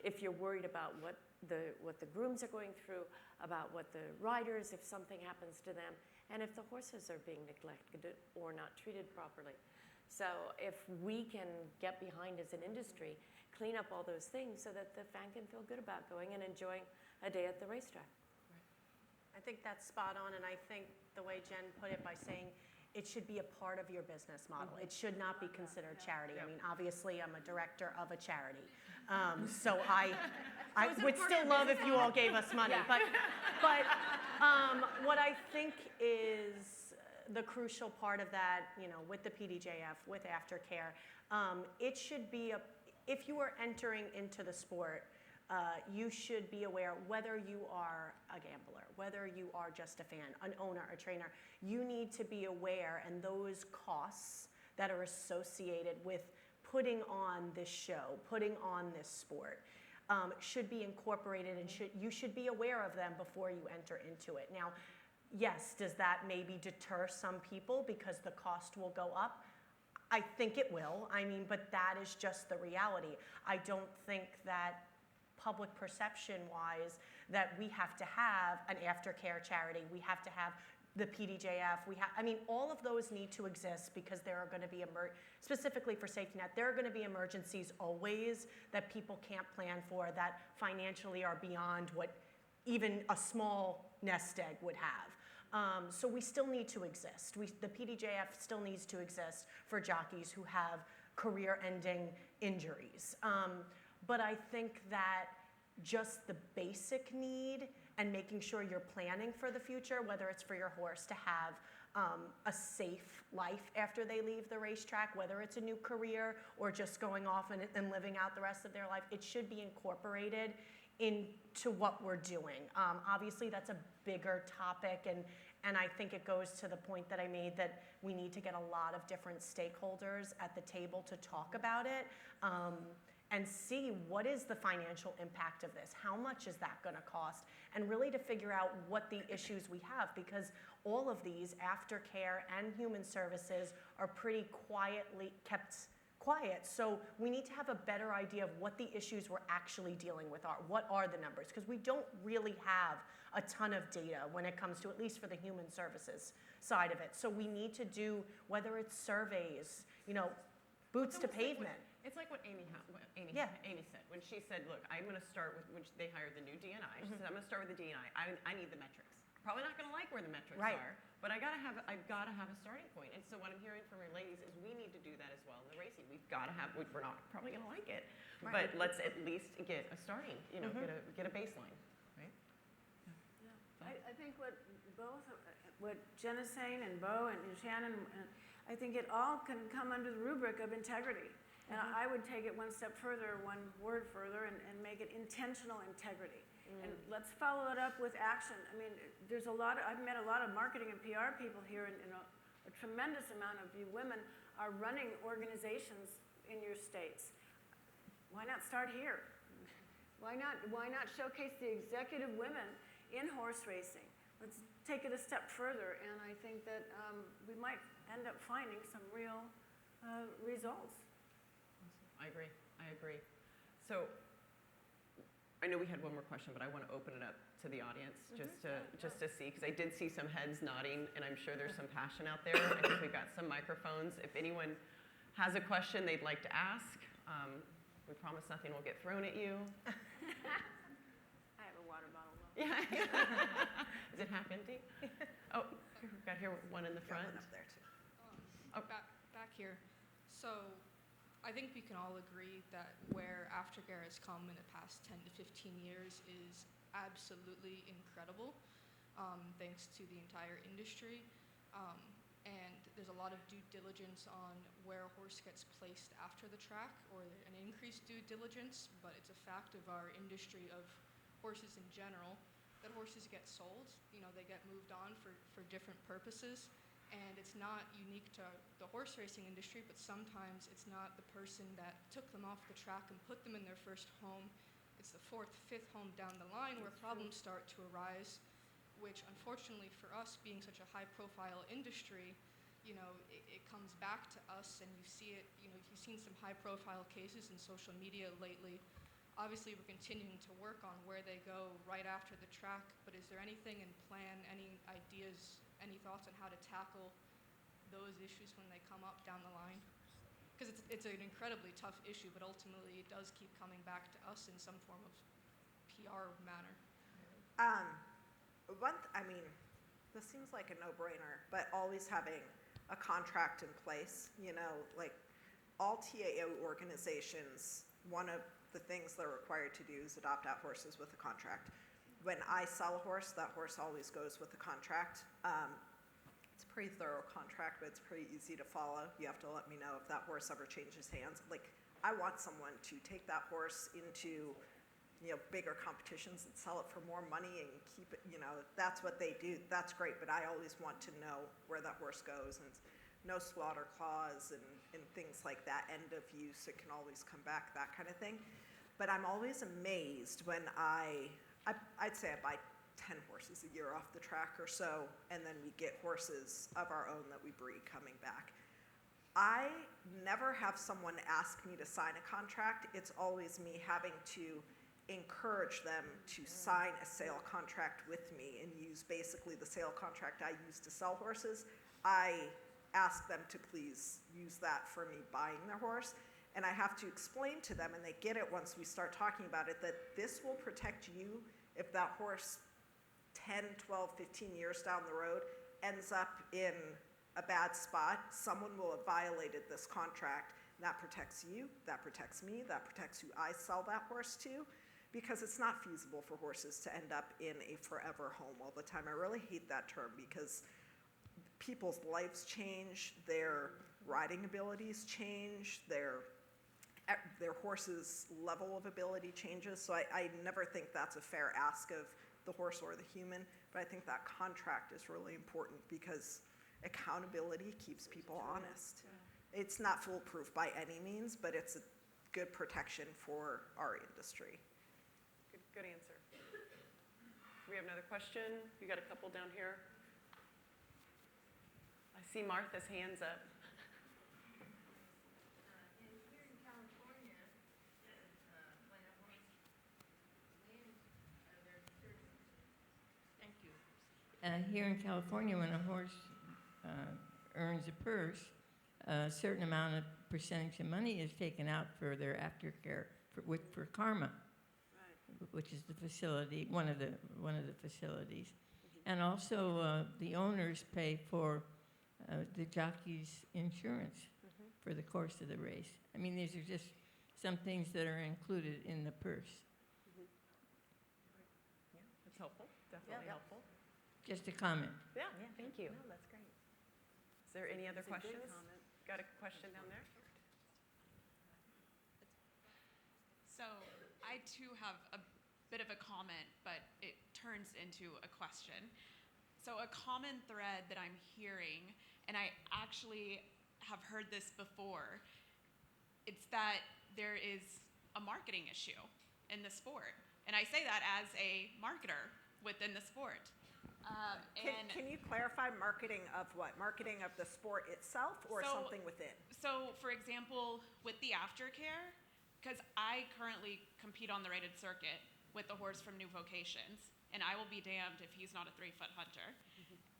if you're worried about what the grooms are going through, about what the riders, if something happens to them, and if the horses are being neglected or not treated properly. So if we can get behind as an industry, clean up all those things so that the fan can feel good about going and enjoying a day at the racetrack. I think that's spot on, and I think the way Jen put it by saying it should be a part of your business model. It should not be considered charity. I mean, obviously, I'm a director of a charity, so I would still love if you all gave us money. But what I think is the crucial part of that, you know, with the PDJF, with aftercare, it should be if you are entering into the sport, you should be aware whether you are a gambler, whether you are just a fan, an owner, a trainer, you need to be aware, and those costs that are associated with putting on this show, putting on this sport, should be incorporated, and you should be aware of them before you enter into it. Now, yes, does that maybe deter some people because the cost will go up? I think it will. I mean, but that is just the reality. I don't think that public perception-wise that we have to have an aftercare charity, we have to have the PDJF, I mean, all of those need to exist because there are going to be, specifically for safety net, there are going to be emergencies always that people can't plan for, that financially are beyond what even a small nest egg would have. So we still need to exist. The PDJF still needs to exist for jockeys who have career-ending injuries. But I think that just the basic need and making sure you're planning for the future, whether it's for your horse to have a safe life after they leave the racetrack, whether it's a new career or just going off and living out the rest of their life, it should be incorporated into what we're doing. Obviously, that's a bigger topic, and I think it goes to the point that I made that we need to get a lot of different stakeholders at the table to talk about it. And see what is the financial impact of this? How much is that going to cost? And really to figure out what the issues we have, because all of these, aftercare and human services, are pretty quietly kept quiet. So we need to have a better idea of what the issues we're actually dealing with are. What are the numbers? Because we don't really have a ton of data when it comes to, at least for the human services side of it. So we need to do, whether it's surveys, you know, boots to pavement. It's like what Amy said when she said, "Look, I'm going to start with," when they hired the new DNI. She said, "I'm going to start with the DNI. I need the metrics. Probably not going to like where the metrics are, but I've got to have a starting point." And so what I'm hearing from your ladies is we need to do that as well in the racing. We've got to have. We're not probably going to like it, but let's at least get a starting. You know, get a baseline, right? Yeah. I think what Jen is saying, and Bo and Shannon, I think it all can come under the rubric of integrity. And I would take it one step further, one word further, and make it intentional integrity. And let's follow it up with action. I mean, I've met a lot of marketing and PR people here, and a tremendous amount of you women are running organizations in your states. Why not start here? Why not showcase the executive women in horse racing? Let's take it a step further, and I think that we might end up finding some real results. I agree. So I know we had one more question, but I want to open it up to the audience just to see, because I did see some heads nodding, and I'm sure there's some passion out there. I think we've got some microphones. If anyone has a question they'd like to ask, we promise nothing will get thrown at you. I have a water bottle though. Yeah. Is it half empty? Oh, we've got here one in the front. One up there too. Back here. So I think we can all agree that where aftercare has come in the past 10 to 15 years is absolutely incredible, thanks to the entire industry. And there's a lot of due diligence on where a horse gets placed after the track, or an increased due diligence, but it's a fact of our industry, of horses in general, that horses get sold. You know, they get moved on for different purposes. And it's not unique to the horse racing industry, but sometimes it's not the person that took them off the track and put them in their first home. It's the fourth, fifth home down the line where problems start to arise, which unfortunately for us, being such a high-profile industry, you know, it comes back to us, and you see it, you know, you've seen some high-profile cases in social media lately obviously we're continuing to work on where they go right after the track, but is there anything in plan, any ideas, any thoughts on how to tackle those issues when they come up down the line? Because it's an incredibly tough issue, but ultimately it does keep coming back to us in some form of PR manner. I mean, this seems like a no-brainer, but always having a contract in place, like all TAO organizations, one of the things they're required to do is adopt out horses with a contract. When I sell a horse, that horse always goes with the contract. It's a pretty thorough contract, but it's pretty easy to follow. You have to let me know if that horse ever changes hands. Like, I want someone to take that horse into bigger competitions and sell it for more money and keep it, that's what they do. That's great, but I always want to know where that horse goes, and no slaughter clause and things like that. End of use, it can always come back, that kind of thing. But I'm always amazed when I'd say I buy 10 horses a year off the track or so, and then we get horses of our own that we breed coming back. I never have someone ask me to sign a contract. It's always me having to encourage them to sign a sale contract with me and use basically the sale contract I use to sell horses. I ask them to please use that for me buying their horse. And I have to explain to them, and they get it once we start talking about it, that this will protect you if that horse 10, 12, 15 years down the road ends up in a bad spot. Someone will have violated this contract. That protects you, that protects me, that protects who I sell that horse to, because it's not feasible for horses to end up in a forever home all the time. I really hate that term because people's lives change, their riding abilities change, their horse's level of ability changes. So I never think that's a fair ask of the horse or the human, but I think that contract is really important because accountability keeps people honest. It's not foolproof by any means, but it's a good protection for our industry. Good answer. We have another question. You got a couple down here. I see Martha's hands up. Here in California, when a horse wins, thank you. Here in California, when a horse earns a purse, a certain amount of percentage of money is taken out for their aftercare for Karma, which is the facility, one of the facilities, and also the owners pay for the jockey's insurance for the course of the race. I mean, these are just some things that are included in the purse. Yeah, that's helpful. Definitely helpful. Just a comment. Yeah, thank you. No, that's great. Is there any other It's a good questions? comment. Got a question down there? So I too have a bit of a comment, but it turns into a question. So a common thread that I'm hearing, and I actually have heard this before, it's that there is a marketing issue in the sport. And I say that as a marketer within the sport. Can you clarify marketing of what? Marketing of the sport itself or something within? So, for example, with the aftercare, because I currently compete on the rated circuit with a horse from New Vocations, and I will be damned if he's not a 3-foot hunter.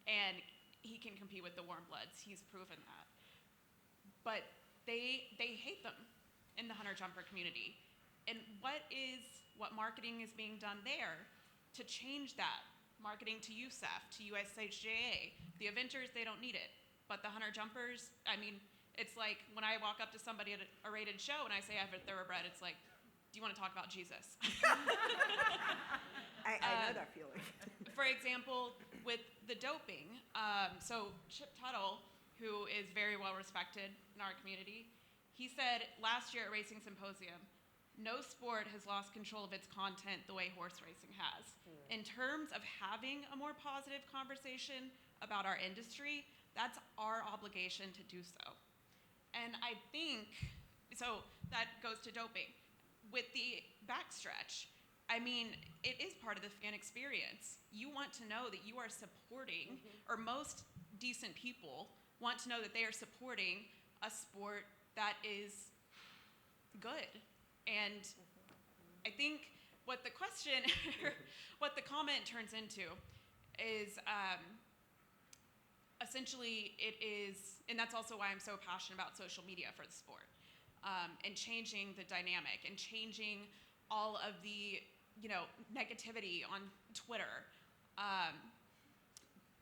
And he can compete with the warm bloods. He's proven that. But they hate them in the hunter-jumper community. And what marketing is being done there to change that? Marketing to USAF, to USHJA. The eventers, they don't need it. But the hunter-jumpers, I mean, it's like when I walk up to somebody at a rated show and I say I have a thoroughbred, it's like, do you want to talk about Jesus? I know that feeling. For example, with the doping, so Chip Tuttle, who is very well respected in our community, he said last year at Racing Symposium, no sport has lost control of its content the way horse racing has. In terms of having a more positive conversation about our industry, that's our obligation to do so. And I think, so that goes to doping. With the backstretch, I mean, it is part of the fan experience. You want to know that you are supporting, or most decent people want to know that they are supporting a sport that is good. And I think what the question, what the comment turns into is essentially it is, and that's also why I'm so passionate about social media for the sport, and changing the dynamic and changing all of the, negativity on Twitter.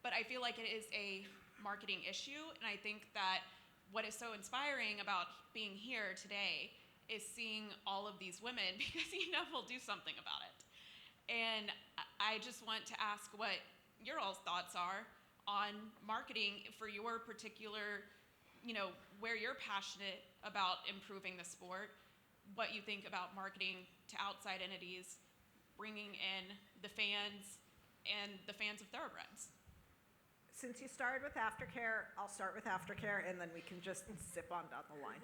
But I feel like it is a marketing issue, and I think that what is so inspiring about being here today is seeing all of these women, because will do something about it. And I just want to ask what your all's thoughts are on marketing for your particular, where you're passionate about improving the sport, what you think about marketing to outside entities, bringing in the fans and the fans of Thoroughbreds. Since you started with aftercare, I'll start with aftercare, and then we can just zip on down the line.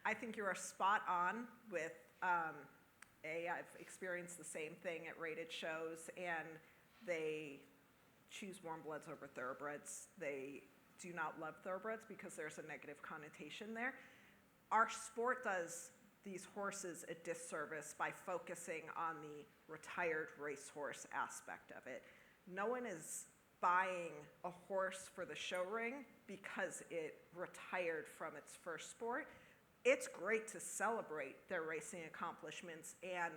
I think you are spot on with, I've experienced the same thing at rated shows, and they choose warm bloods over thoroughbreds. They do not love thoroughbreds because there's a negative connotation there. Our sport does these horses a disservice by focusing on the retired racehorse aspect of it. No one is buying a horse for the show ring because it retired from its first sport. It's great to celebrate their racing accomplishments and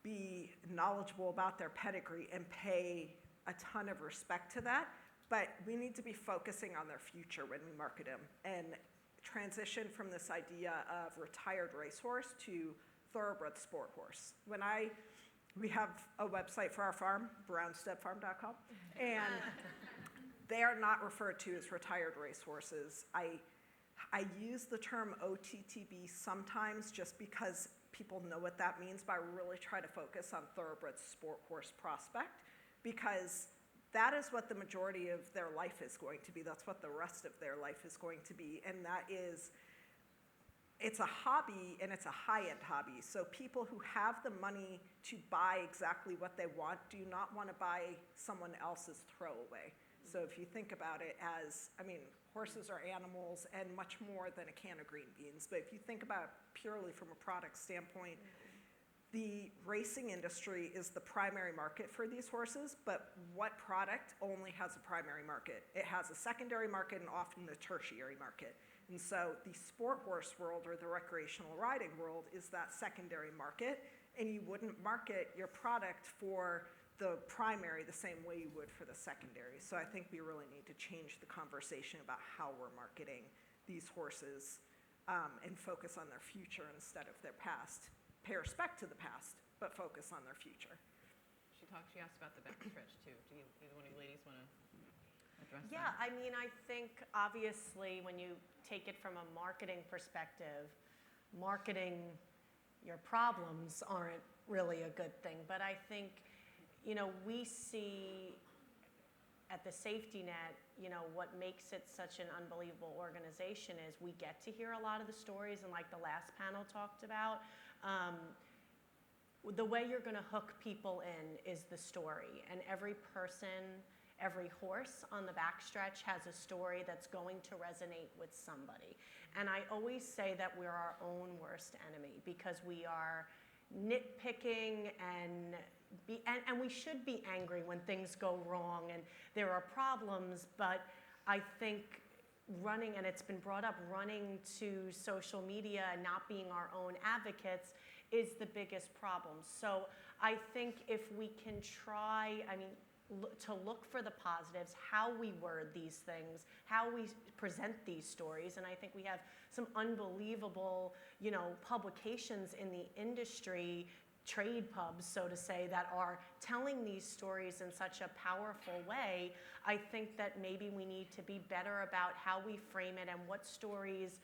be knowledgeable about their pedigree and pay a ton of respect to that, but we need to be focusing on their future when we market them and transition from this idea of retired racehorse to thoroughbred sport horse. We have a website for our farm, brownsteadfarm.com, and they are not referred to as retired racehorses. I use the term OTTB sometimes just because people know what that means, but I really try to focus on thoroughbred sport horse prospect, because that is what the majority of their life is going to be. That's what the rest of their life is going to be, and that is, it's a hobby, and it's a high-end hobby. So people who have the money to buy exactly what they want do not want to buy someone else's throwaway. So if you think about it as, horses are animals and much more than a can of green beans. But if you think about it purely from a product standpoint, the racing industry is the primary market for these horses, but what product only has a primary market? It has a secondary market and often a tertiary market. And so the sport horse world, or the recreational riding world, is that secondary market, and you wouldn't market your product for the primary the same way you would for the secondary. So I think we really need to change the conversation about how we're marketing these horses, and focus on their future instead of their past. Pay respect to the past, but focus on their future. She asked about the backstretch too. Do either one of you ladies want to address that? Yeah, I think obviously when you take it from a marketing perspective, marketing your problems aren't really a good thing. But I think, we see at the safety net, what makes it such an unbelievable organization is we get to hear a lot of the stories, and like the last panel talked about, the way you're going to hook people in is the story, and every person, every horse on the backstretch has a story that's going to resonate with somebody. And I always say that we're our own worst enemy, because we are nitpicking and we should be angry when things go wrong and there are problems, but I think running, and it's been brought up, running to social media and not being our own advocates is the biggest problem. So I think if we can try, to look for the positives, how we word these things, how we present these stories, and I think we have some unbelievable, publications in the industry, trade pubs, so to say, that are telling these stories in such a powerful way. I think that maybe we need to be better about how we frame it and what stories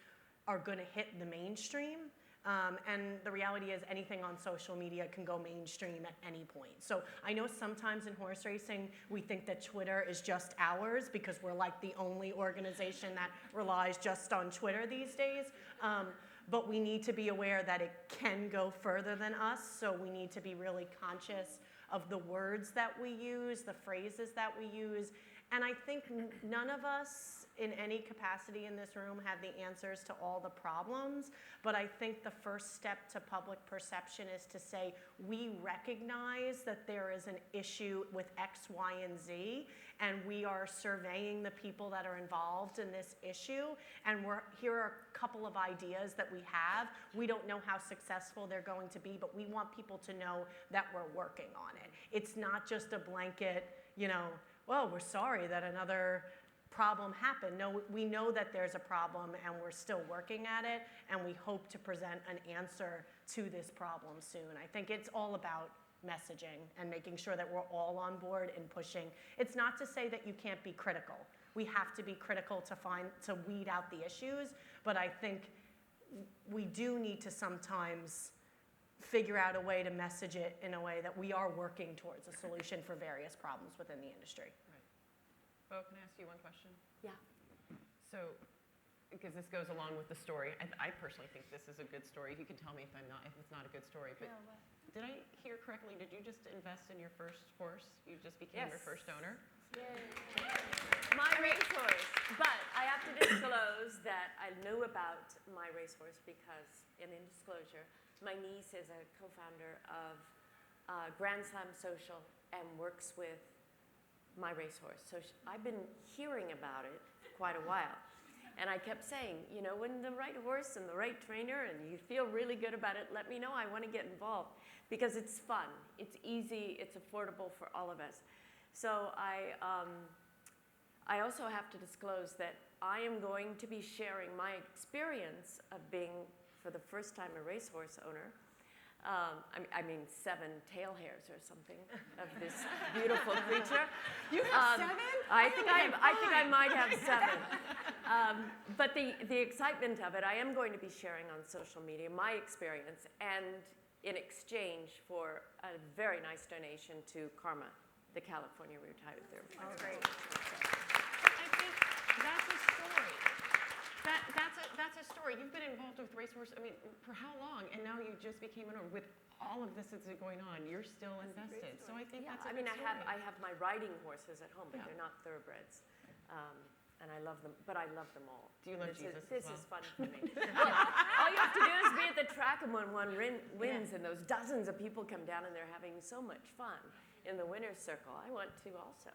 are going to hit the mainstream. And the reality is anything on social media can go mainstream at any point. So I know sometimes in horse racing, we think that Twitter is just ours because we're like the only organization that relies just on Twitter these days. But we need to be aware that it can go further than us. So we need to be really conscious of the words that we use, the phrases that we use. And I think none of us in any capacity in this room have the answers to all the problems, but I think the first step to public perception is to say, we recognize that there is an issue with X, Y, and Z, and we are surveying the people that are involved in this issue, and here are a couple of ideas that we have. We don't know how successful they're going to be, but we want people to know that we're working on it. It's not just a blanket, well, we're sorry that another problem happened. No, we know that there's a problem and we're still working at it, and we hope to present an answer to this problem soon. I think it's all about messaging and making sure that we're all on board and pushing. It's not to say that you can't be critical. We have to be critical to weed out the issues, but I think we do need to sometimes figure out a way to message it in a way that we are working towards a solution for various problems within the industry. Bo, can I ask you one question? Yeah. So, because this goes along with the story, I personally think this is a good story. You can tell me if it's not a good story. But did I hear correctly? Did you just invest in your first horse? You just became your first owner? Yay. My racehorse. But I have to disclose that I knew about my racehorse because, in disclosure, my niece is a co-founder of Grand Slam Social and works with my racehorse. So I've been hearing about it for quite a while. And I kept saying, when the right horse and the right trainer and you feel really good about it, let me know. I want to get involved because it's fun. It's easy. It's affordable for all of us. So I also have to disclose that I am going to be sharing my experience of being, for the first time, a racehorse owner. I mean 7 tail hairs or something of this beautiful creature. You have 7? I think I might have 7. But the excitement of it, I am going to be sharing on social media my experience, and in exchange for a very nice donation to Karma, the California Retired Thoroughbred. That's great. I think that's a story. That's a story. You've been involved with racehorse, for how long? And now you just became an owner. With all of this that's going on, you're still invested. So I think that's a good story. I have my riding horses at home, but they're not thoroughbreds. And I love them, but I love them all. Do you love Jesus This as well? is fun for me. Well, all you have to do is be at the track, and when one wins and those dozens of people come down and they're having so much fun in the winner's circle, I want to also.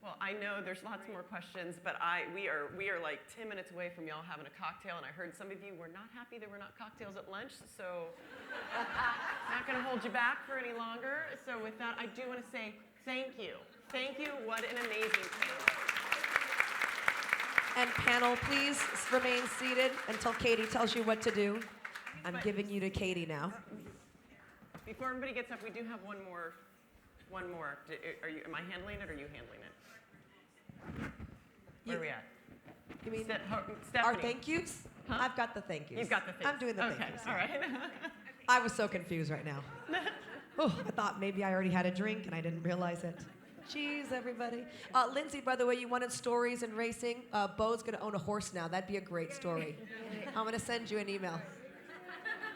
Well, I know there's lots more questions, but we are like 10 minutes away from y'all having a cocktail, and I heard some of you were not happy there were not cocktails at lunch, so not going to hold you back for any longer. So with that, I do want to say thank you. Thank you. What an amazing panel. And panel, please remain seated until Katie tells you what to do. I'm giving you to Katie now. Before everybody gets up, we do have one more. Am I handling it or are you handling it? Where are we at? You mean Stephanie. our thank yous? Huh? I've got the thank yous. You've got the thank I'm doing the okay, thank yous. all right. I was so confused right now. Oh, I thought maybe I already had a drink and I didn't realize it. Jeez, everybody. Lindsay, by the way, you wanted stories in racing. Bo's going to own a horse now. That'd be a great story. I'm going to send you an email.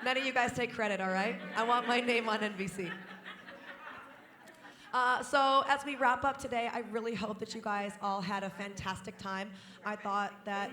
None of you guys take credit, all right? I want my name on NBC. So as we wrap up today, I really hope that you guys all had a fantastic time. I thought that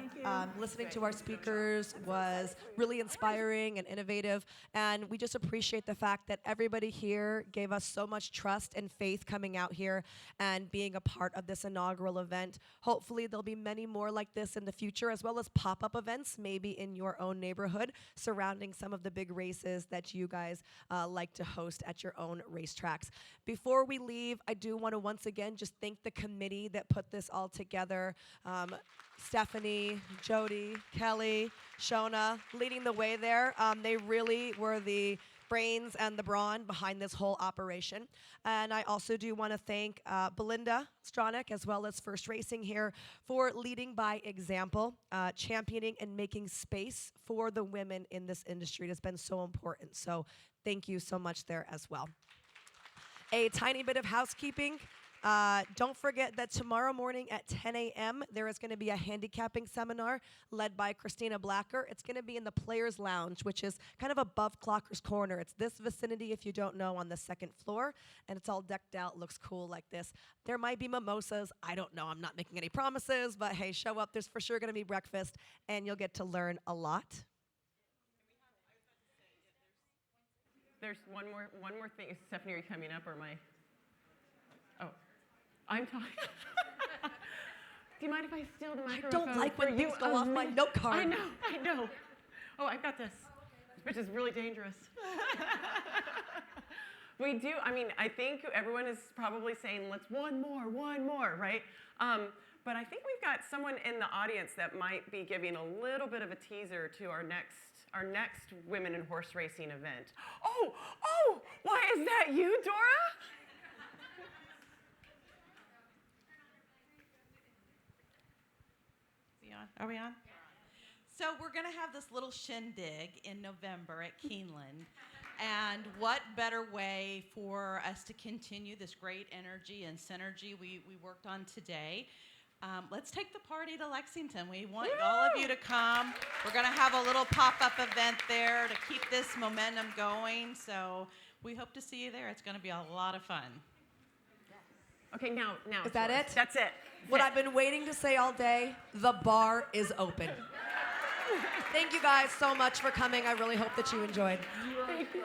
listening to our speakers was really inspiring and innovative, and we just appreciate the fact that everybody here gave us so much trust and faith coming out here and being a part of this inaugural event. Hopefully there'll be many more like this in the future, as well as pop-up events, maybe in your own neighborhood, surrounding some of the big races that you guys like to host at your own racetracks. Before we leave, I do want to once again just thank the committee that put this all together. Stephanie, Jody, Kellie, Shona, leading the way there. They really were the brains and the brawn behind this whole operation. And I also do want to thank Belinda Stronach, as well as First Racing here, for leading by example, championing and making space for the women in this industry. It has been so important. So thank you so much there as well. A tiny bit of housekeeping. Don't forget that tomorrow morning at 10 a.m., there is going to be a handicapping seminar led by Christina Blacker. It's going to be in the Players Lounge, which is kind of above Clocker's Corner. It's this vicinity, if you don't know, on the second floor, and it's all decked out, looks cool like this. There might be mimosas. I don't know. I'm not making any promises, but hey, show up. There's for sure going to be breakfast, and you'll get to learn a lot. There's one more thing. Stephanie, are you coming up or am I? Oh, I'm talking. Do you mind if I steal the microphone? I don't like when things go off my note card. I know. Oh, I've got this, which is really dangerous. We do, I think everyone is probably saying, let's one more, right? But I think we've got someone in the audience that might be giving a little bit of a teaser to our next Women in Horse Racing event. Oh, why is that you, Dora? Are we on? So we're going to have this little shindig in November at Keeneland. And what better way for us to continue this great energy and synergy we worked on today? Let's take the party to Lexington. We want all of you to come. We're going to have a little pop-up event there to keep this momentum going. So we hope to see you there. It's going to be a lot of fun. Okay, now. Is that it? That's it. What I've been waiting to say all day, the bar is open. Thank you guys so much for coming. I really hope that you enjoyed. Thank you.